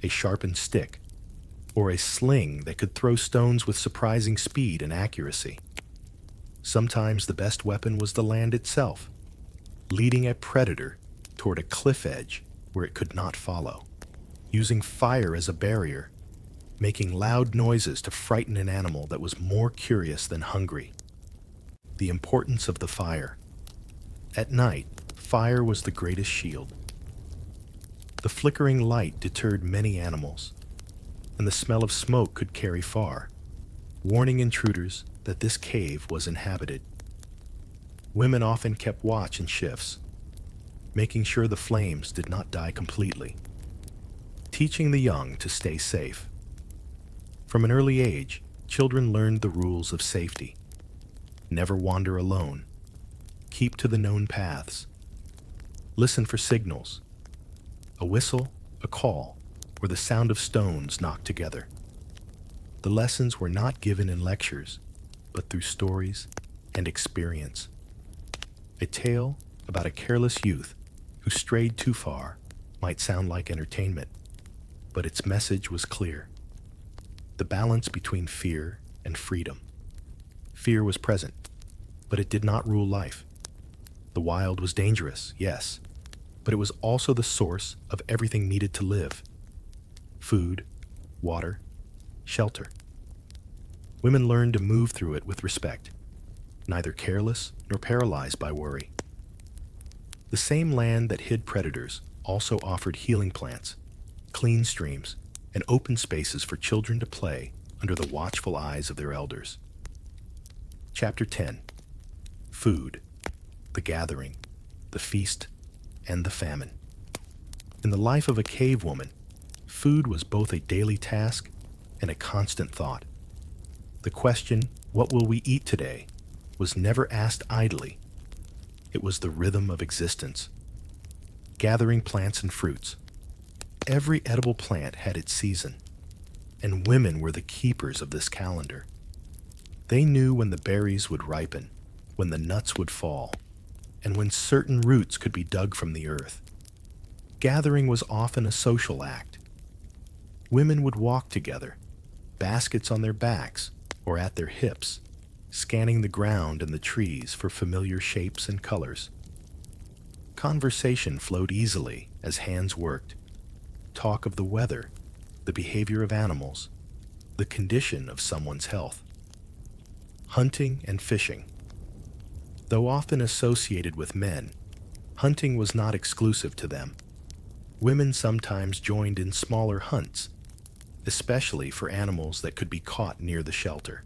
a sharpened stick, or a sling that could throw stones with surprising speed and accuracy. Sometimes the best weapon was the land itself, leading a predator toward a cliff edge where it could not follow, using fire as a barrier, making loud noises to frighten an animal that was more curious than hungry. The importance of the fire. At night, fire was the greatest shield. The flickering light deterred many animals, and the smell of smoke could carry far, warning intruders that this cave was inhabited. Women often kept watch in shifts, making sure the flames did not die completely, teaching the young to stay safe. From an early age, children learned the rules of safety. Never wander alone. Keep to the known paths. Listen for signals. A whistle, a call, or the sound of stones knocked together. The lessons were not given in lectures, but through stories and experience. A tale about a careless youth who strayed too far might sound like entertainment, but its message was clear. The balance between fear and freedom. Fear was present, but it did not rule life. The wild was dangerous, yes, but it was also the source of everything needed to live. Food, water, shelter. Women learned to move through it with respect, neither careless nor paralyzed by worry. The same land that hid predators also offered healing plants, clean streams, and open spaces for children to play under the watchful eyes of their elders. Chapter 10. Food, the gathering, the feast, and the famine. In the life of a cave woman, food was both a daily task and a constant thought. The question, "What will we eat today?" was never asked idly. It was the rhythm of existence. Gathering plants and fruits. Every edible plant had its season, and women were the keepers of this calendar. They knew when the berries would ripen, when the nuts would fall, and when certain roots could be dug from the earth. Gathering was often a social act. Women would walk together, baskets on their backs or at their hips, scanning the ground and the trees for familiar shapes and colors. Conversation flowed easily as hands worked. Talk of the weather, the behavior of animals, the condition of someone's health. Hunting and fishing. Though often associated with men, hunting was not exclusive to them. Women sometimes joined in smaller hunts, especially for animals that could be caught near the shelter.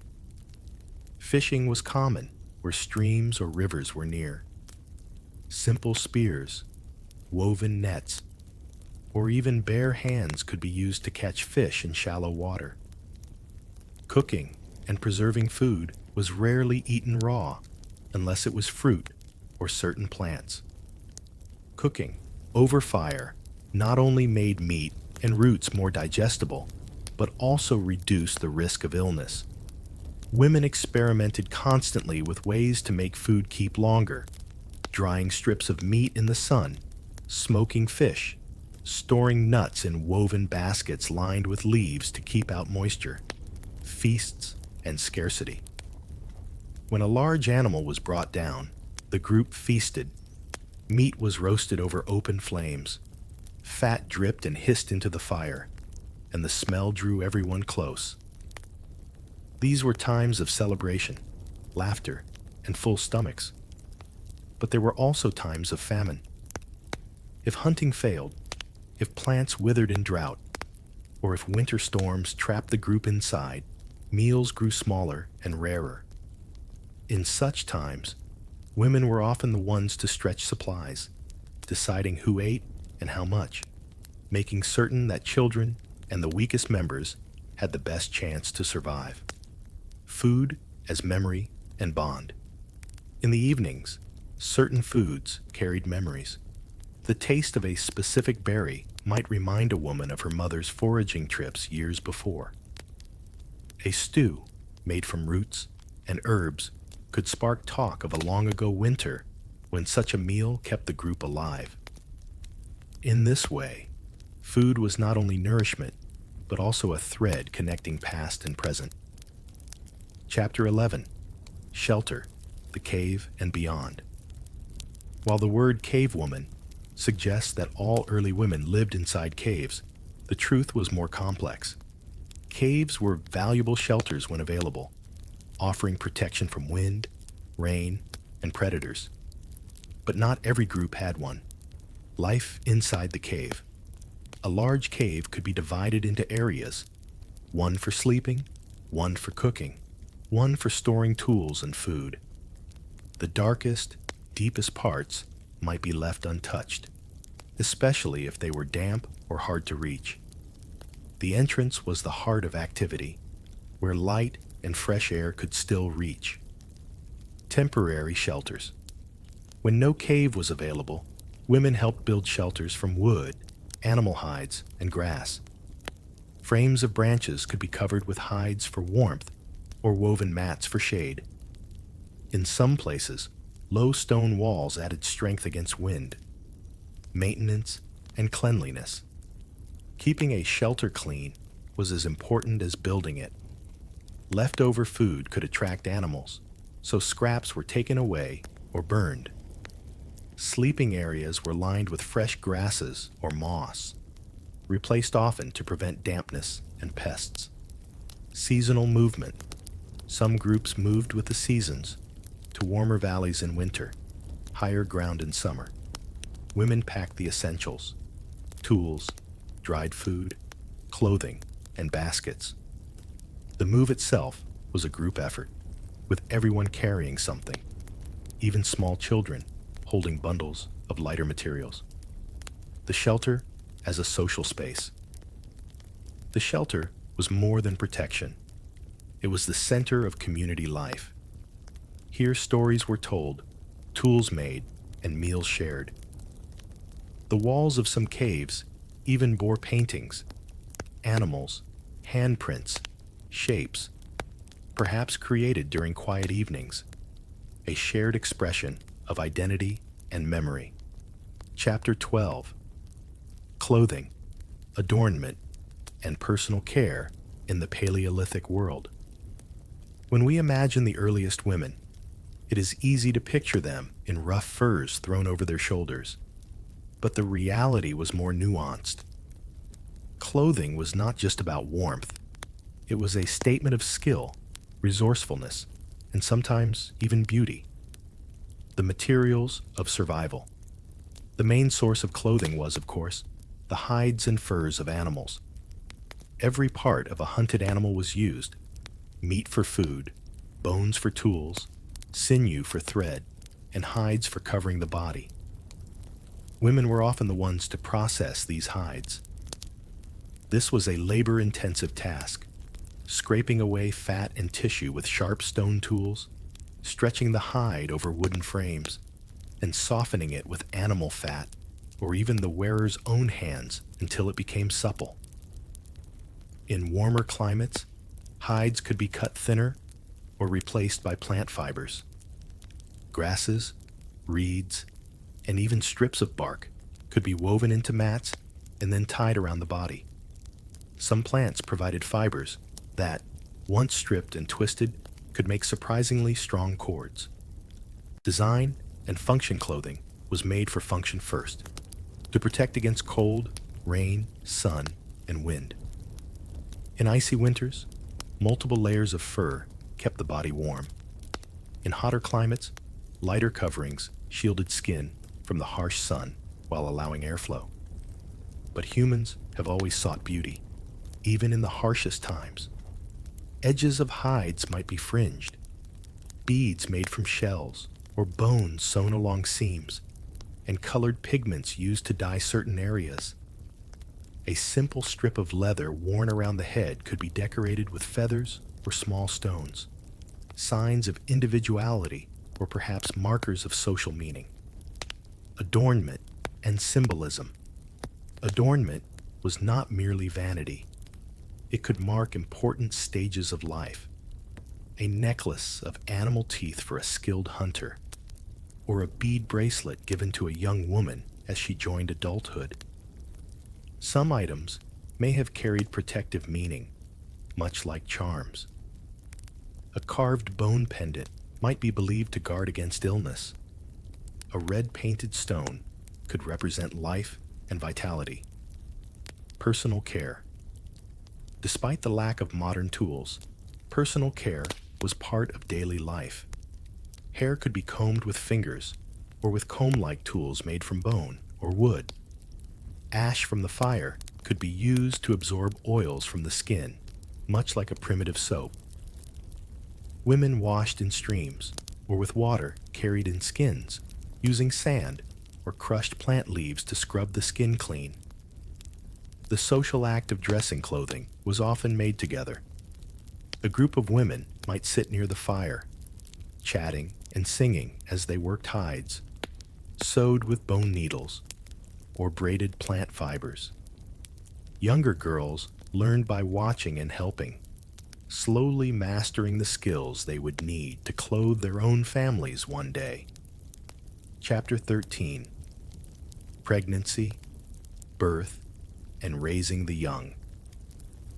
Fishing was common where streams or rivers were near. Simple spears, woven nets, or even bare hands could be used to catch fish in shallow water. Cooking and preserving food was rarely eaten raw unless it was fruit or certain plants. Cooking over fire not only made meat and roots more digestible, but also reduced the risk of illness. Women experimented constantly with ways to make food keep longer, drying strips of meat in the sun, smoking fish, storing nuts in woven baskets lined with leaves to keep out moisture. feasts, and scarcity. When a large animal was brought down, the group feasted. Meat was roasted over open flames. Fat dripped and hissed into the fire, and the smell drew everyone close. These were times of celebration, laughter, and full stomachs. But there were also times of famine. If hunting failed, if plants withered in drought, or if winter storms trapped the group inside, meals grew smaller and rarer. In such times, women were often the ones to stretch supplies, deciding who ate and how much, making certain that children and the weakest members had the best chance to survive. Food as memory and bond. In the evenings, certain foods carried memories. The taste of a specific berry might remind a woman of her mother's foraging trips years before. A stew made from roots and herbs could spark talk of a long-ago winter when such a meal kept the group alive. In this way, food was not only nourishment, but also a thread connecting past and present. Chapter 11. Shelter, the Cave and Beyond. While the word cavewoman suggests that all early women lived inside caves, the truth was more complex. Caves were valuable shelters when available, offering protection from wind, rain, and predators. But not every group had one. Life inside the cave. A large cave could be divided into areas, one for sleeping, one for cooking, one for storing tools and food. The darkest, deepest parts might be left untouched, especially if they were damp or hard to reach. The entrance was the heart of activity, where light and fresh air could still reach. Temporary shelters. When no cave was available, women helped build shelters from wood, animal hides, and grass. Frames of branches could be covered with hides for warmth or woven mats for shade. In some places, low stone walls added strength against wind. Maintenance and cleanliness. Keeping a shelter clean was as important as building it. Leftover food could attract animals, so scraps were taken away or burned. Sleeping areas were lined with fresh grasses or moss, replaced often to prevent dampness and pests. Seasonal movement. Some groups moved with the seasons, to warmer valleys in winter, higher ground in summer. Women packed the essentials: tools, dried food, clothing, and baskets. The move itself was a group effort, with everyone carrying something, even small children holding bundles of lighter materials. The shelter as a social space. The shelter was more than protection. It was the center of community life. Here stories were told, tools made, and meals shared. The walls of some caves even bore paintings, animals, handprints, shapes, perhaps created during quiet evenings, a shared expression of identity and memory. Chapter 12. Clothing, adornment, and personal care in the Paleolithic world. When we imagine the earliest women, it is easy to picture them in rough furs thrown over their shoulders. But the reality was more nuanced. Clothing was not just about warmth. It was a statement of skill, resourcefulness, and sometimes even beauty. The materials of survival. The main source of clothing was, of course, the hides and furs of animals. Every part of a hunted animal was used: meat for food, bones for tools, sinew for thread, and hides for covering the body. Women were often the ones to process these hides. This was a labor-intensive task, scraping away fat and tissue with sharp stone tools, stretching the hide over wooden frames, and softening it with animal fat or even the wearer's own hands until it became supple. In warmer climates, hides could be cut thinner or replaced by plant fibers. Grasses, reeds, and even strips of bark could be woven into mats and then tied around the body. Some plants provided fibers that, once stripped and twisted, could make surprisingly strong cords. Design and function clothing was made for function first, to protect against cold, rain, sun, and wind. In icy winters, multiple layers of fur kept the body warm. In hotter climates, lighter coverings shielded skin from the harsh sun while allowing airflow. But humans have always sought beauty, even in the harshest times. Edges of hides might be fringed, beads made from shells, or bones sewn along seams, and colored pigments used to dye certain areas. A simple strip of leather worn around the head could be decorated with feathers or small stones, signs of individuality or perhaps markers of social meaning. Adornment and symbolism. Adornment was not merely vanity. It could mark important stages of life. A necklace of animal teeth for a skilled hunter, or a bead bracelet given to a young woman as she joined adulthood. Some items may have carried protective meaning, much like charms. A carved bone pendant might be believed to guard against illness. A red painted stone could represent life and vitality. Personal care. Despite the lack of modern tools, personal care was part of daily life. Hair could be combed with fingers or with comb-like tools made from bone or wood. Ash from the fire could be used to absorb oils from the skin, much like a primitive soap. Women washed in streams or with water carried in skins, using sand or crushed plant leaves to scrub the skin clean. The social act of dressing clothing was often made together. A group of women might sit near the fire, chatting and singing as they worked hides, sewed with bone needles, or braided plant fibers. Younger girls learned by watching and helping, slowly mastering the skills they would need to clothe their own families one day. Chapter 13. Pregnancy, birth, and raising the young.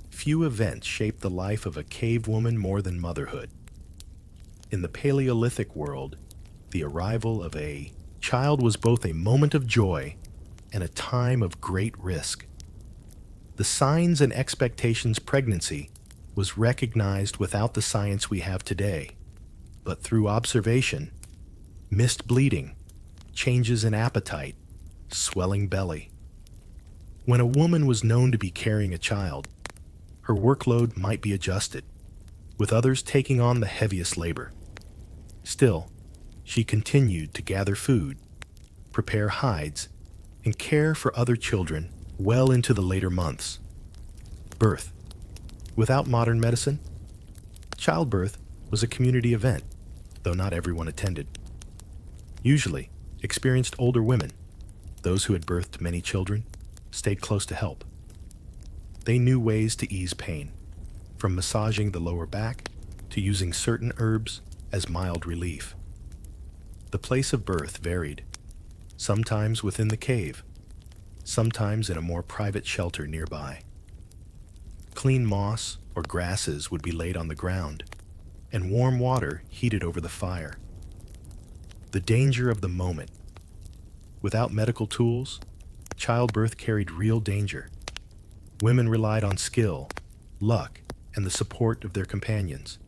Few events shaped the life of a cave woman more than motherhood. In the Paleolithic world, the arrival of a child was both a moment of joy and a time of great risk. The signs and expectations pregnancy was recognized without the science we have today, but through observation, missed bleeding, changes in appetite, swelling belly. When a woman was known to be carrying a child, her workload might be adjusted, with others taking on the heaviest labor. Still, she continued to gather food, prepare hides, and care for other children well into the later months. Birth. Without modern medicine, childbirth was a community event, though not everyone attended. Usually, experienced older women, those who had birthed many children, stayed close to help. They knew ways to ease pain, from massaging the lower back to using certain herbs as mild relief. The place of birth varied, sometimes within the cave, sometimes in a more private shelter nearby. Clean moss or grasses would be laid on the ground, and warm water heated over the fire. The danger of the moment. Without medical tools, childbirth carried real danger. Women relied on skill, luck, and the support of their companions.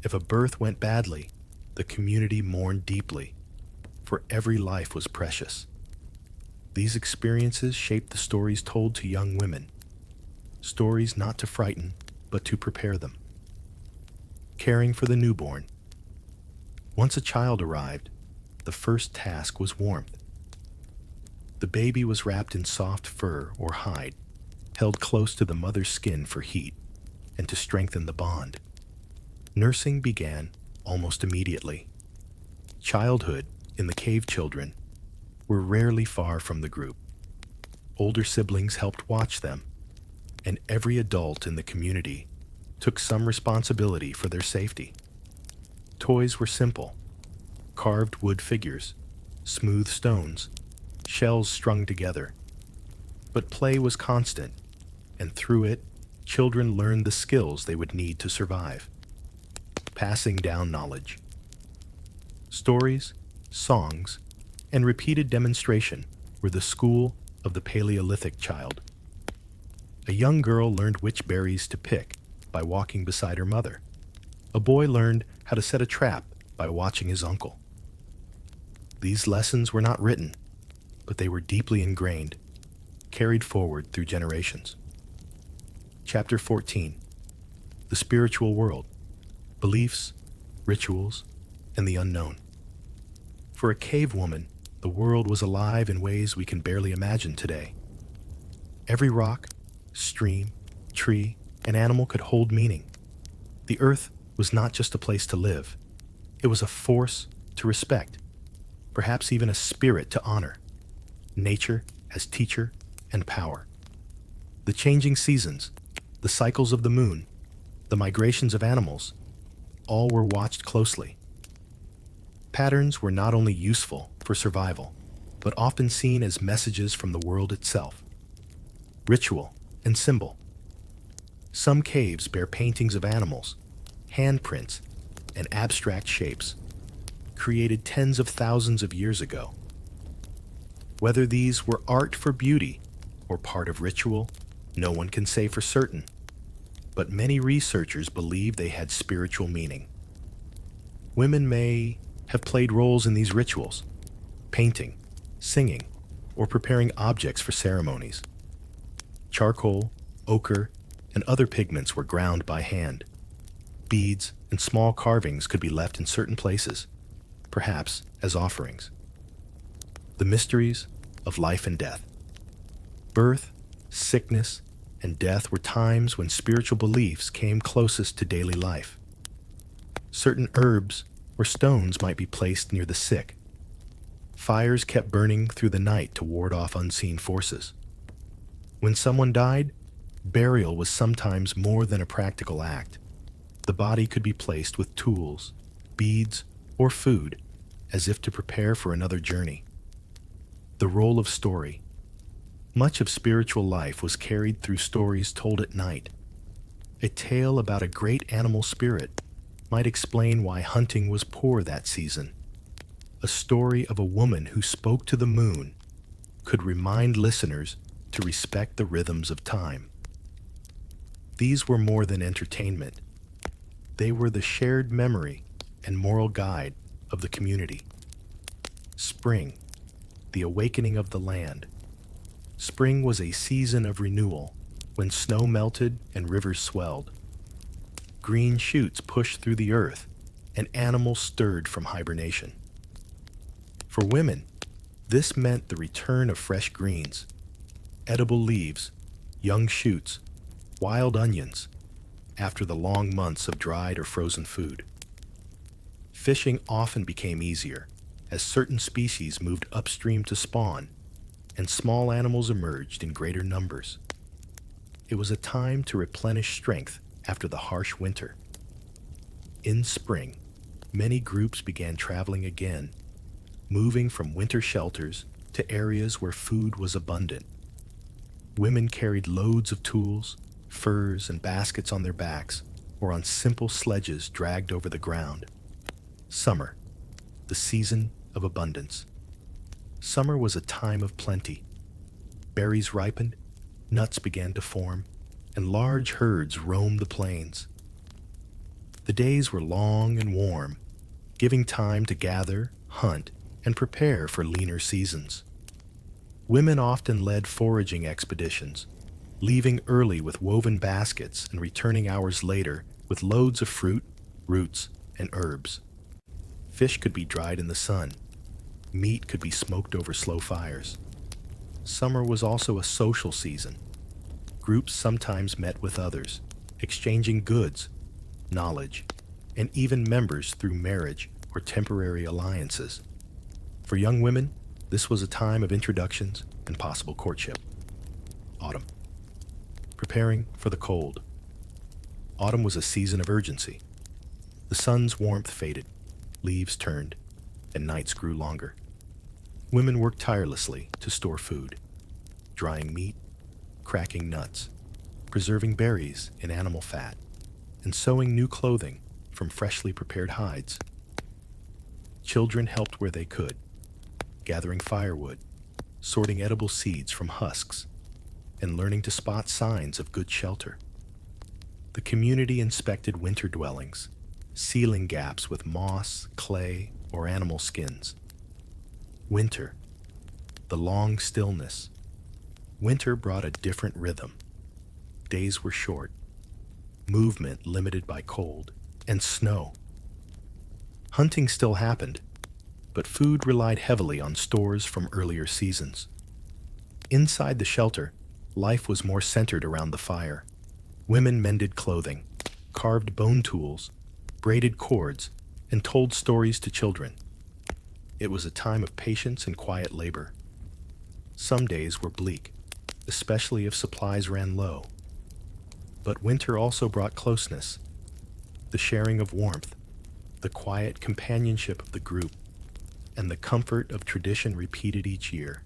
If a birth went badly, the community mourned deeply, for every life was precious. These experiences shaped the stories told to young women, stories not to frighten, but to prepare them. Caring for the newborn. Once a child arrived, the first task was warmth. The baby was wrapped in soft fur or hide, held close to the mother's skin for heat and to strengthen the bond. Nursing began almost immediately. Childhood in the cave children were rarely far from the group. Older siblings helped watch them, and every adult in the community took some responsibility for their safety. Toys were simple: carved wood figures, smooth stones, shells strung together. But play was constant, and through it, children learned the skills they would need to survive, passing down knowledge. Stories, songs, and repeated demonstration were the school of the Paleolithic child. A young girl learned which berries to pick by walking beside her mother. A boy learned how to set a trap by watching his uncle. These lessons were not written, but they were deeply ingrained, carried forward through generations. Chapter 14. The Spiritual World. Beliefs, Rituals, and the Unknown. For a cave woman, the world was alive in ways we can barely imagine today. Every rock, stream, tree, and animal could hold meaning. The earth was not just a place to live. It was a force to respect, perhaps even a spirit to honor. Nature as teacher and power. The changing seasons, the cycles of the moon, the migrations of animals, all were watched closely. Patterns were not only useful for survival, but often seen as messages from the world itself. Ritual and symbol. Some caves bear paintings of animals, handprints, and abstract shapes, created tens of thousands of years ago. Whether these were art for beauty or part of ritual, no one can say for certain, but many researchers believe they had spiritual meaning. Women may have played roles in these rituals, painting, singing, or preparing objects for ceremonies. Charcoal, ochre, and other pigments were ground by hand. Beads and small carvings could be left in certain places, perhaps as offerings. The mysteries of life and death. Birth, sickness, and death were times when spiritual beliefs came closest to daily life. Certain herbs or stones might be placed near the sick. Fires kept burning through the night to ward off unseen forces. When someone died, burial was sometimes more than a practical act. The body could be placed with tools, beads, or food, as if to prepare for another journey. The role of story. Much of spiritual life was carried through stories told at night. A tale about a great animal spirit might explain why hunting was poor that season. A story of a woman who spoke to the moon could remind listeners to respect the rhythms of time. These were more than entertainment. They were the shared memory and moral guide of the community. Spring, the awakening of the land. Spring was a season of renewal, when snow melted and rivers swelled. Green shoots pushed through the earth, and animals stirred from hibernation. For women, this meant the return of fresh greens, edible leaves, young shoots, wild onions, after the long months of dried or frozen food. Fishing often became easier, as certain species moved upstream to spawn, and small animals emerged in greater numbers. It was a time to replenish strength after the harsh winter. In spring, many groups began traveling again, moving from winter shelters to areas where food was abundant. Women carried loads of tools, furs, and baskets on their backs, or on simple sledges dragged over the ground. Summer, the season of abundance. Summer was a time of plenty. Berries ripened, nuts began to form, and large herds roamed the plains. The days were long and warm, giving time to gather, hunt, and prepare for leaner seasons. Women often led foraging expeditions, leaving early with woven baskets and returning hours later with loads of fruit, roots, and herbs. Fish could be dried in the sun. Meat could be smoked over slow fires. Summer was also a social season. Groups sometimes met with others, exchanging goods, knowledge, and even members through marriage or temporary alliances. For young women, this was a time of introductions and possible courtship. Autumn. Preparing for the cold. Autumn was a season of urgency. The sun's warmth faded, leaves turned, and nights grew longer. Women worked tirelessly to store food, drying meat, cracking nuts, preserving berries in animal fat, and sewing new clothing from freshly prepared hides. Children helped where they could, gathering firewood, sorting edible seeds from husks, and learning to spot signs of good shelter. The community inspected winter dwellings, sealing gaps with moss, clay, or animal skins. Winter, the long stillness. Winter brought a different rhythm. Days were short, movement limited by cold and snow. Hunting still happened, but food relied heavily on stores from earlier seasons. Inside the shelter, life was more centered around the fire. Women mended clothing, carved bone tools, braided cords, and told stories to children. It was a time of patience and quiet labor. Some days were bleak, especially if supplies ran low. But winter also brought closeness, the sharing of warmth, the quiet companionship of the group, and the comfort of tradition repeated each year.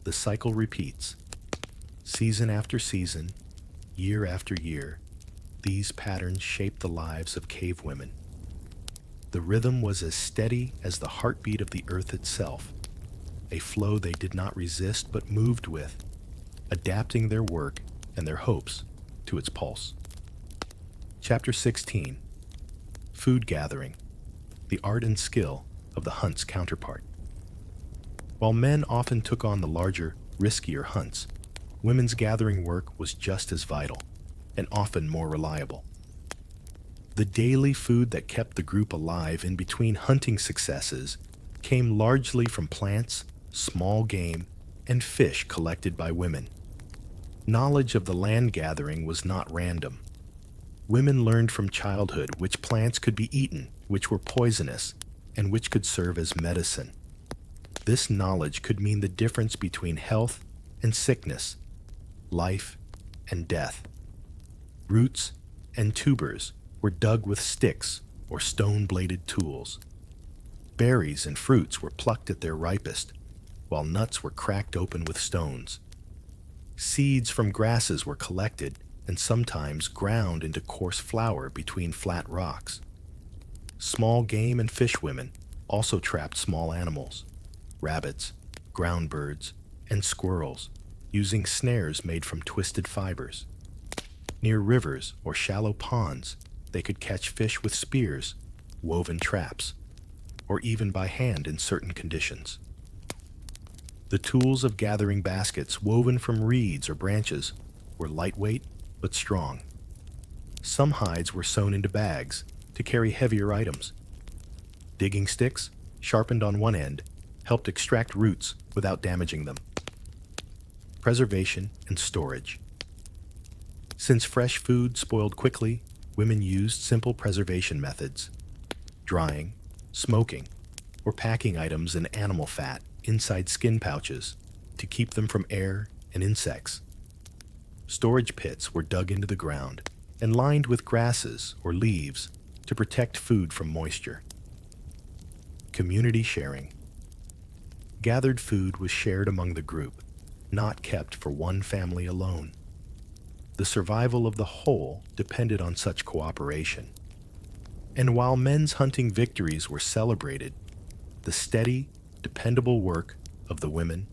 The cycle repeats. Season after season, year after year, these patterns shape the lives of cave women. The rhythm was as steady as the heartbeat of the earth itself, a flow they did not resist but moved with, adapting their work and their hopes to its pulse. Chapter 16. Food Gathering, the art and skill of the hunt's counterpart. While men often took on the larger, riskier hunts, women's gathering work was just as vital, and often more reliable. The daily food that kept the group alive in between hunting successes came largely from plants, small game, and fish collected by women. Knowledge of the land gathering was not random. Women learned from childhood which plants could be eaten, which were poisonous, and which could serve as medicine. This knowledge could mean the difference between health and sickness, life and death. Roots and tubers were dug with sticks or stone-bladed tools. Berries and fruits were plucked at their ripest, while nuts were cracked open with stones. Seeds from grasses were collected and sometimes ground into coarse flour between flat rocks. Small game and fish women also trapped small animals, rabbits, ground birds, and squirrels, using snares made from twisted fibers. Near rivers or shallow ponds, they could catch fish with spears, woven traps, or even by hand in certain conditions. The tools of gathering baskets woven from reeds or branches were lightweight but strong. Some hides were sewn into bags to carry heavier items. Digging sticks, sharpened on one end, helped extract roots without damaging them. Preservation and storage. Since fresh food spoiled quickly, women used simple preservation methods: drying, smoking, or packing items in animal fat inside skin pouches to keep them from air and insects. Storage pits were dug into the ground and lined with grasses or leaves to protect food from moisture. Community sharing. Gathered food was shared among the group, not kept for one family alone. The survival of the whole depended on such cooperation. And while men's hunting victories were celebrated, the steady, dependable work of the women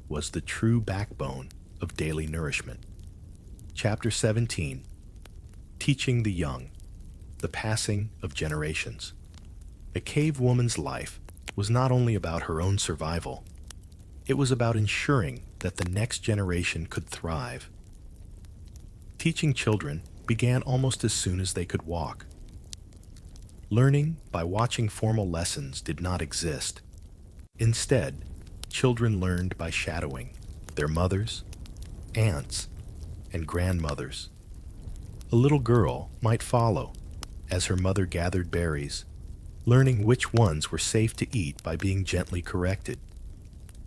was the true backbone of daily nourishment. Chapter 17. Teaching the Young, the Passing of Generations. A cave woman's life was not only about her own survival, it was about ensuring that the next generation could thrive. Teaching children began almost as soon as they could walk. Learning by watching formal lessons did not exist. Instead, children learned by shadowing their mothers, aunts, and grandmothers. A little girl might follow as her mother gathered berries, learning which ones were safe to eat by being gently corrected.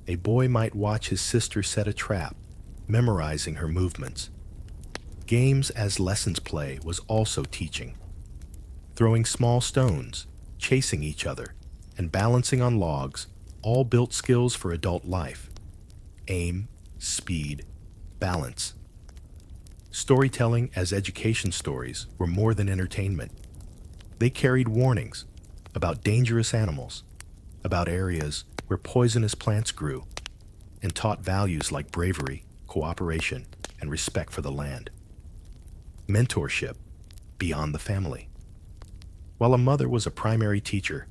A boy might watch his sister set a trap, memorizing her movements. Games as lessons play was also teaching. Throwing small stones, chasing each other, and balancing on logs all built skills for adult life: aim, speed, balance. Storytelling as education stories were more than entertainment. They carried warnings about dangerous animals, about areas where poisonous plants grew, and taught values like bravery, cooperation, and respect for the land. Mentorship beyond the family. While a mother was a primary teacher,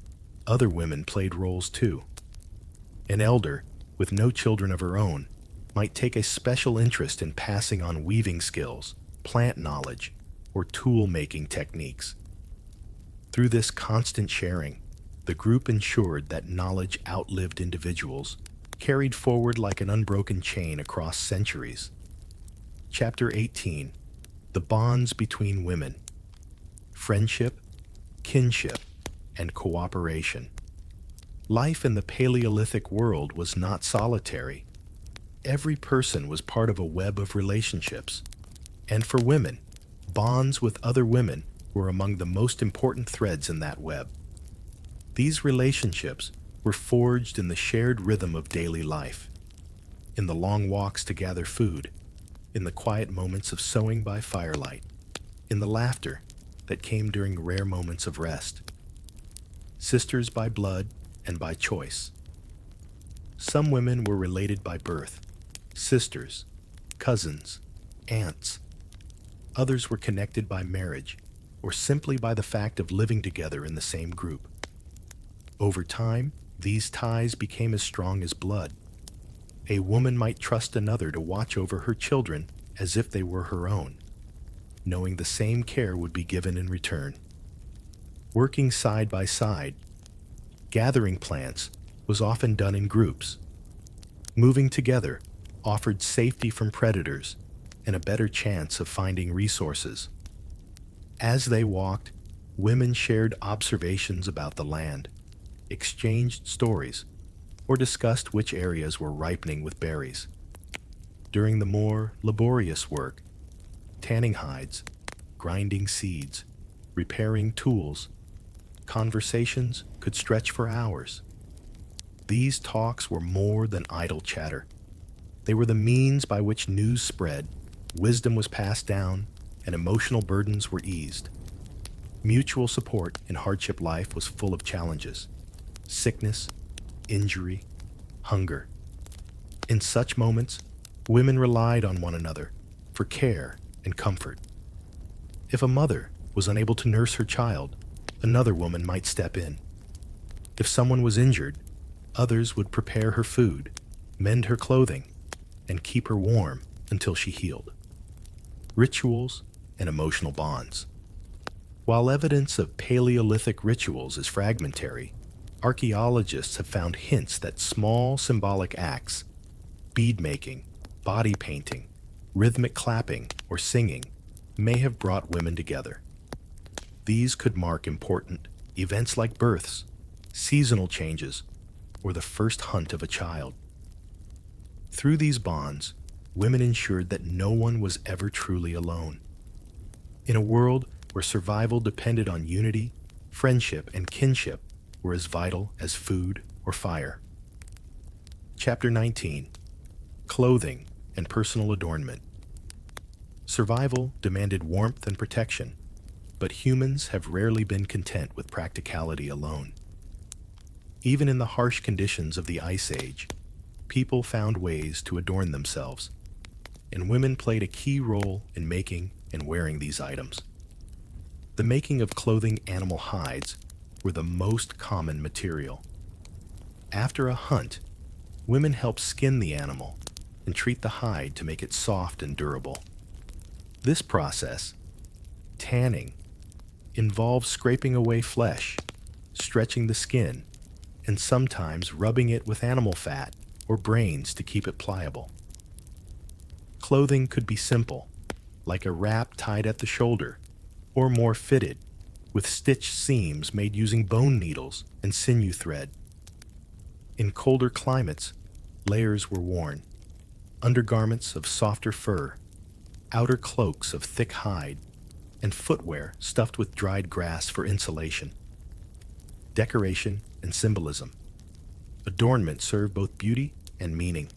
other women played roles too. An elder, with no children of her own, might take a special interest in passing on weaving skills, plant knowledge, or tool-making techniques. Through this constant sharing, the group ensured that knowledge outlived individuals, carried forward like an unbroken chain across centuries. Chapter 18: The Bonds Between Women. Friendship, kinship, and cooperation. Life in the Paleolithic world was not solitary. Every person was part of a web of relationships. And for women, bonds with other women were among the most important threads in that web. These relationships were forged in the shared rhythm of daily life, in the long walks to gather food, in the quiet moments of sewing by firelight, in the laughter that came during rare moments of rest. Sisters by blood and by choice. Some women were related by birth, sisters, cousins, aunts. Others were connected by marriage, or simply by the fact of living together in the same group. Over time, these ties became as strong as blood. A woman might trust another to watch over her children as if they were her own, knowing the same care would be given in return. Working side by side, gathering plants was often done in groups. Moving together offered safety from predators and a better chance of finding resources. As they walked, women shared observations about the land, exchanged stories, or discussed which areas were ripening with berries. During the more laborious work, tanning hides, grinding seeds, repairing tools, conversations could stretch for hours. These talks were more than idle chatter. They were the means by which news spread, wisdom was passed down, and emotional burdens were eased. Mutual support in hardship life was full of challenges: sickness, injury, hunger. In such moments, women relied on one another for care and comfort. If a mother was unable to nurse her child, another woman might step in. If someone was injured, others would prepare her food, mend her clothing, and keep her warm until she healed. Rituals and emotional bonds. While evidence of Paleolithic rituals is fragmentary, archaeologists have found hints that small symbolic acts, bead making, body painting, rhythmic clapping, or singing, may have brought women together. These could mark important events like births, seasonal changes, or the first hunt of a child. Through these bonds, women ensured that no one was ever truly alone. In a world where survival depended on unity, friendship, and kinship were as vital as food or fire. Chapter 19: Clothing and Personal Adornment. Survival demanded warmth and protection, but humans have rarely been content with practicality alone. Even in the harsh conditions of the Ice Age, people found ways to adorn themselves, and women played a key role in making and wearing these items. The making of clothing animal hides were the most common material. After a hunt, women helped skin the animal and treat the hide to make it soft and durable. This process, tanning, involves scraping away flesh, stretching the skin, and sometimes rubbing it with animal fat or brains to keep it pliable. Clothing could be simple, like a wrap tied at the shoulder, or more fitted, with stitched seams made using bone needles and sinew thread. In colder climates, layers were worn: undergarments of softer fur, outer cloaks of thick hide, and footwear stuffed with dried grass for insulation. Decoration and symbolism. Adornment served both beauty and meaning.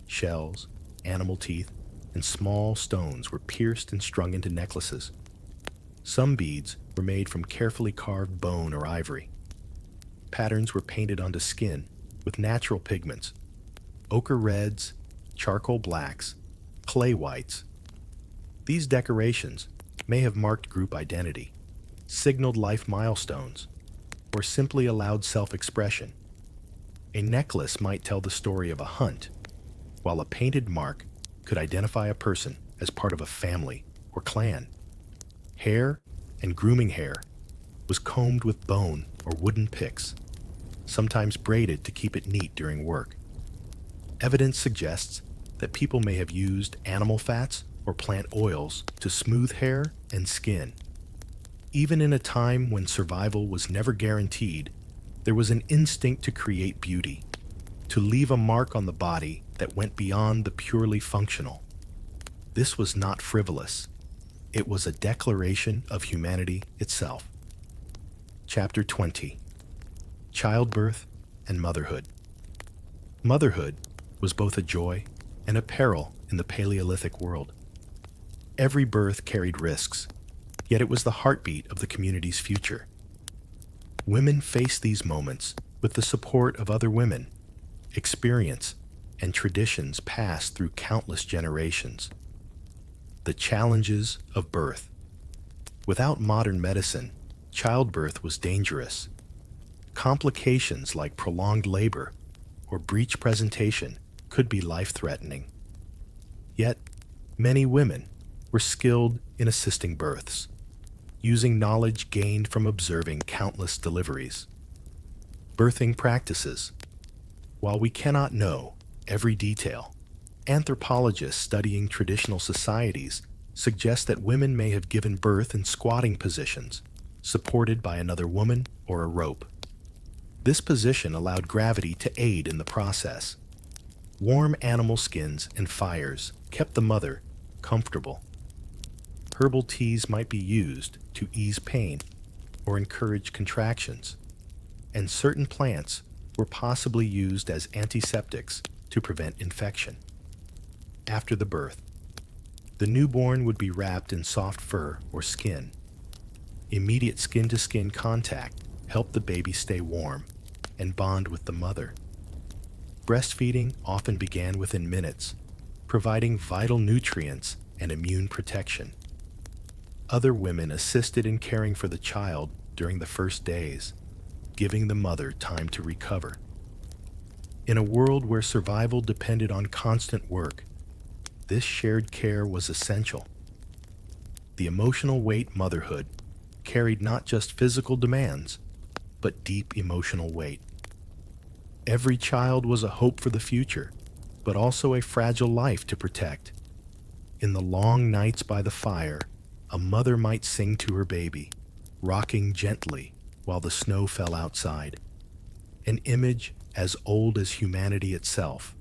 Shells, animal teeth, and and small stones were pierced and strung into necklaces. Some beads were made from carefully carved bone or ivory. Patterns were painted onto skin with natural pigments: ochre reds, charcoal blacks, clay whites. These decorations may have marked group identity, signaled life milestones, or simply allowed self-expression. A necklace might tell the story of a hunt, while a painted mark could identify a person as part of a family or clan. Hair, and grooming hair, was combed with bone or wooden picks, sometimes braided to keep it neat during work. Evidence suggests that people may have used animal fats or plant oils to smooth hair and skin. Even in a time when survival was never guaranteed, there was an instinct to create beauty, to leave a mark on the body that went beyond the purely functional. This was not frivolous. It was a declaration of humanity itself. Chapter 20. Childbirth and Motherhood. Motherhood was both a joy and a peril in the Paleolithic world. Every birth carried risks, yet it was the heartbeat of the community's future. Women faced these moments with the support of other women, experience, and traditions passed through countless generations. The challenges of birth. Without modern medicine, childbirth was dangerous. Complications like prolonged labor or breech presentation could be life-threatening. Yet, many women were skilled in assisting births, using knowledge gained from observing countless deliveries. Birthing practices. While we cannot know every detail, anthropologists studying traditional societies suggest that women may have given birth in squatting positions, supported by another woman or a rope. This position allowed gravity to aid in the process. Warm animal skins and fires kept the mother comfortable. Herbal teas might be used to ease pain or encourage contractions, and certain plants were possibly used as antiseptics to prevent infection. After the birth, the newborn would be wrapped in soft fur or skin. Immediate skin-to-skin contact helped the baby stay warm and bond with the mother. Breastfeeding often began within minutes, providing vital nutrients and immune protection. Other women assisted in caring for the child during the first days, giving the mother time to recover. In a world where survival depended on constant work, this shared care was essential. The emotional weight motherhood carried not just physical demands, but deep emotional weight. Every child was a hope for the future, but also a fragile life to protect. In the long nights by the fire, a mother might sing to her baby, rocking gently while the snow fell outside, an image as old as humanity itself.